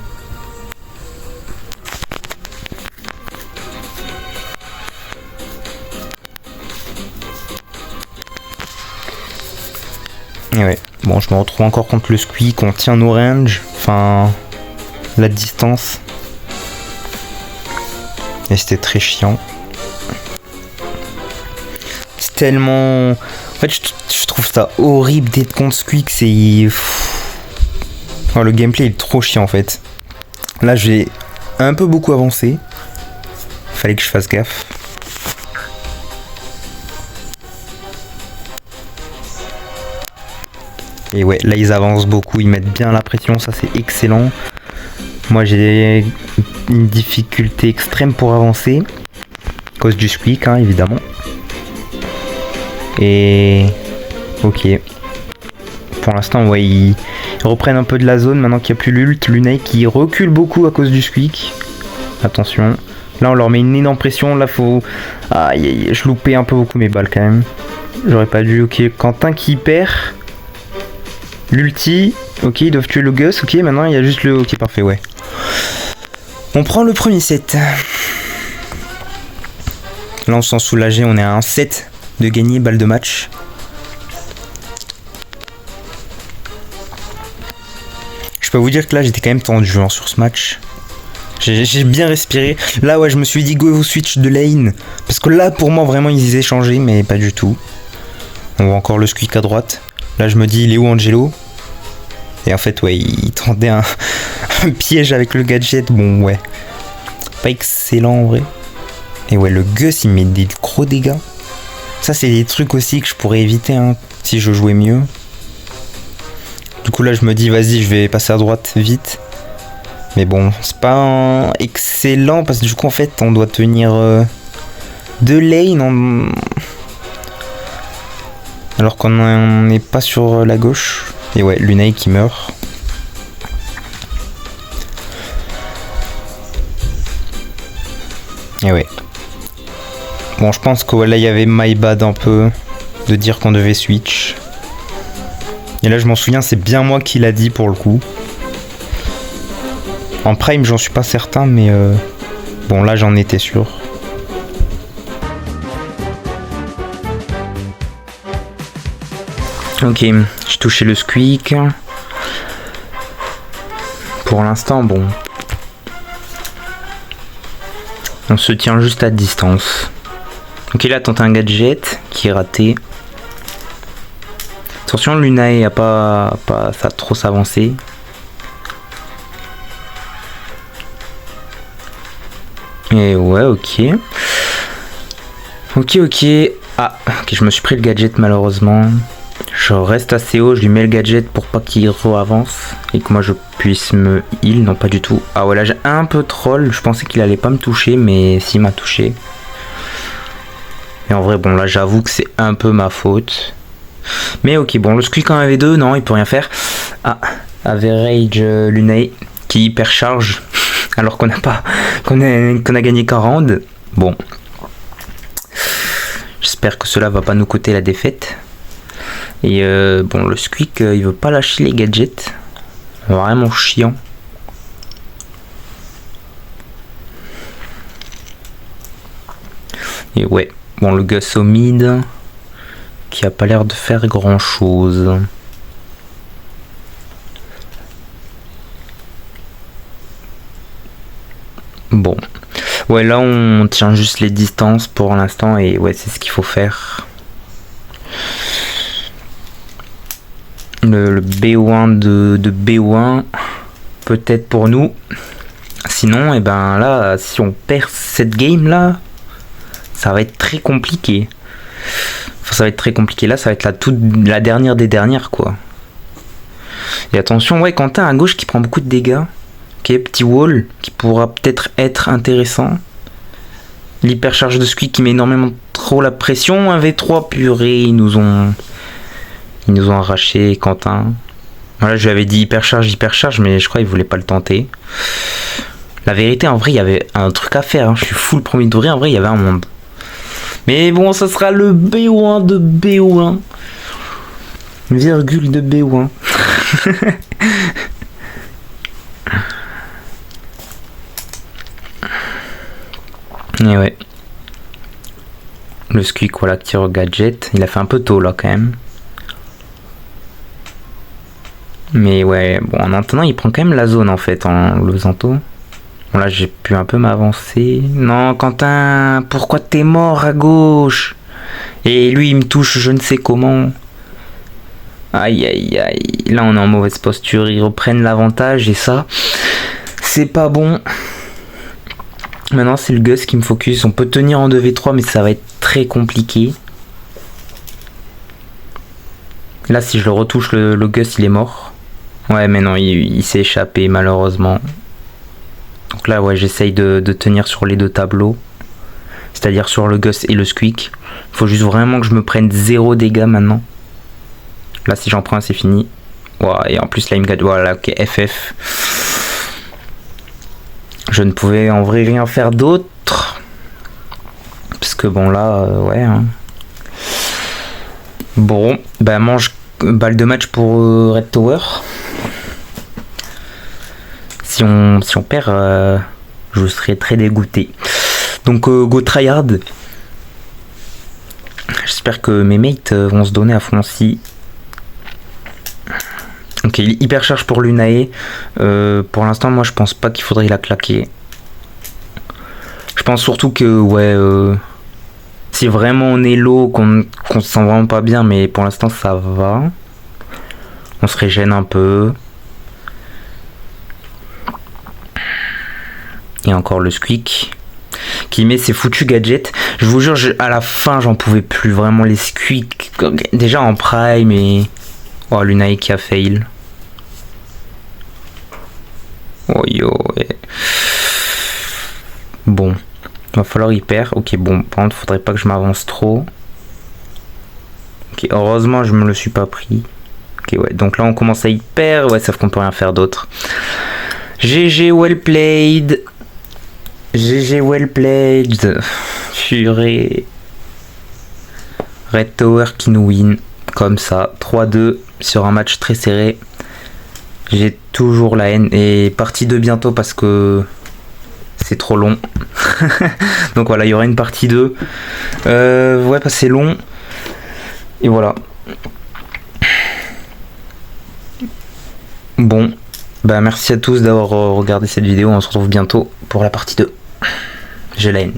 Et ouais, bon je me retrouve encore contre le Squeak, on tient nos range, enfin la distance. Et c'était très chiant. C'est tellement... En fait je trouve ça horrible d'être contre Squeak, c'est... Oh, le gameplay est trop chiant en fait. Là j'ai un peu beaucoup avancé. Fallait que je fasse gaffe. Et ouais, là ils avancent beaucoup, ils mettent bien la pression, ça c'est excellent. Moi j'ai une difficulté extrême pour avancer. À cause du Squeak, hein, évidemment. Et... Ok. Pour l'instant, ouais, ils reprennent un peu de la zone maintenant qu'il n'y a plus l'ult. Lunae qui recule beaucoup à cause du Squeak. Attention. Là on leur met une énorme pression, là faut... Aïe, je loupais un peu beaucoup mes balles quand même. J'aurais pas dû, ok. Quentin qui perd. L'ulti, ok, ils doivent tuer le Gus, ok, maintenant il y a juste le... Ok, parfait, ouais. On prend le premier set. Là on se sent soulagé, on est à un set de gagner balle de match. Je peux vous dire que là j'étais quand même tendu hein, sur ce match. J'ai bien respiré. Là ouais je me suis dit go switch de lane. Parce que là pour moi vraiment ils échangeaient mais pas du tout. On voit encore le Squeak à droite. Là je me dis il est où Angelo? Et en fait ouais il tendait un piège avec le gadget. Bon ouais. Pas excellent en vrai. Et ouais le Gus il met des gros dégâts. Ça c'est des trucs aussi que je pourrais éviter hein, si je jouais mieux. Du coup là je me dis vas-y je vais passer à droite vite. Mais bon c'est pas excellent parce que du coup en fait on doit tenir deux lanes alors qu'on n'est pas sur la gauche. Et ouais Lunae qui meurt. Et ouais. Bon je pense que là il y avait my bad un peu de dire qu'on devait switch. Et là je m'en souviens c'est bien moi qui l'a dit pour le coup. En prime j'en suis pas certain mais bon là j'en étais sûr. Ok, j'ai touché le Squeak. Pour l'instant bon. On se tient juste à distance. Ok là tente un gadget qui est raté. Attention Lunae a pas ça trop s'avancer. Et ouais ok. Ok. Ah ok je me suis pris le gadget malheureusement. Je reste assez haut, je lui mets le gadget pour pas qu'il re-avance et que moi je puisse me heal, non pas du tout. Ah ouais là j'ai un peu troll, je pensais qu'il allait pas me toucher mais s'il m'a touché. Et en vrai bon là j'avoue que c'est un peu ma faute. Mais ok bon le Squeak en avait deux, non il peut rien faire. Ah average Lunae qui hypercharge alors qu'on a gagné 40. Bon. J'espère que cela va pas nous coûter la défaite. Et bon le Squeak il veut pas lâcher les gadgets. Vraiment chiant. Et ouais, bon le Gus au mid qui a pas l'air de faire grand chose. Bon. Ouais là on tient juste les distances pour l'instant et ouais c'est ce qu'il faut faire. le BO1 de BO1, peut-être pour nous. Sinon, et ben là, si on perd cette game là, ça va être très compliqué. Enfin, ça va être très compliqué. Là, ça va être la dernière des dernières, quoi. Et attention, ouais, Quentin à gauche qui prend beaucoup de dégâts. Ok, petit wall qui pourra peut-être être intéressant. L'hypercharge de Squeak qui met énormément trop la pression. Un V3 purée, ils nous ont arraché Quentin. Voilà, je lui avais dit hypercharge, mais je crois qu'il voulait pas le tenter. La vérité, en vrai, il y avait un truc à faire. Hein. Je suis full premier tour. En vrai, il y avait un monde. Mais bon, ça sera le BO1 de BO1. Virgule de BO1. Et ouais. Le Squeak, voilà, qui tire au gadget. Il a fait un peu tôt là quand même. Mais ouais, bon, en attendant, il prend quand même la zone en fait, en le faisant tôt. Bon, là, j'ai pu un peu m'avancer. Non, Quentin, pourquoi t'es mort à gauche? Et lui, il me touche, je ne sais comment. Aïe, aïe, aïe. Là, on est en mauvaise posture. Ils reprennent l'avantage et ça, c'est pas bon. Maintenant, c'est le Gus qui me focus. On peut tenir en 2v3, mais ça va être très compliqué. Là, si je le retouche, le Gus, il est mort. Ouais, mais non, il s'est échappé, malheureusement. Donc là, ouais, j'essaye de tenir sur les deux tableaux. C'est-à-dire sur le Gus et le Squeak. Il faut juste vraiment que je me prenne 0 dégâts maintenant. Là, si j'en prends un, c'est fini. Ouais, et en plus, là, il me gagne. Voilà, ok, FF. Je ne pouvais en vrai rien faire d'autre. Parce que bon, là, ouais. Hein. Bon, bah, mange balle de match pour Red Tower. Si on perd, je serai très dégoûté. Donc go tryhard. J'espère que mes mates vont se donner à fond aussi. Ok, il est hyper charge pour l'Unae. Pour l'instant, moi je pense pas qu'il faudrait la claquer. Je pense surtout que ouais, si vraiment on est low, qu'on se sent vraiment pas bien, mais pour l'instant ça va. On se régène un peu. Et encore le Squeak qui met ses foutus gadgets. Je vous jure, à la fin j'en pouvais plus vraiment les Squeak. Déjà en prime et... Oh, l'Unae qui a fail. Oh yo. Ouais. Bon. Il va falloir y perdre. Ok, bon. Par contre, faudrait pas que je m'avance trop. Ok, heureusement, je me le suis pas pris. Ok, ouais. Donc là, on commence à y perdre. Ouais, sauf qu'on peut rien faire d'autre. GG, well played. GG, well played. Purée. Red Tower qui nous win. Comme ça. 3-2 sur un match très serré. J'ai toujours la haine. Et partie 2 bientôt parce que c'est trop long. Donc voilà, il y aura une partie 2. Ouais, parce que c'est long. Et voilà. Bon. Bah merci à tous d'avoir regardé cette vidéo. On se retrouve bientôt pour la partie 2. J'ai la haine.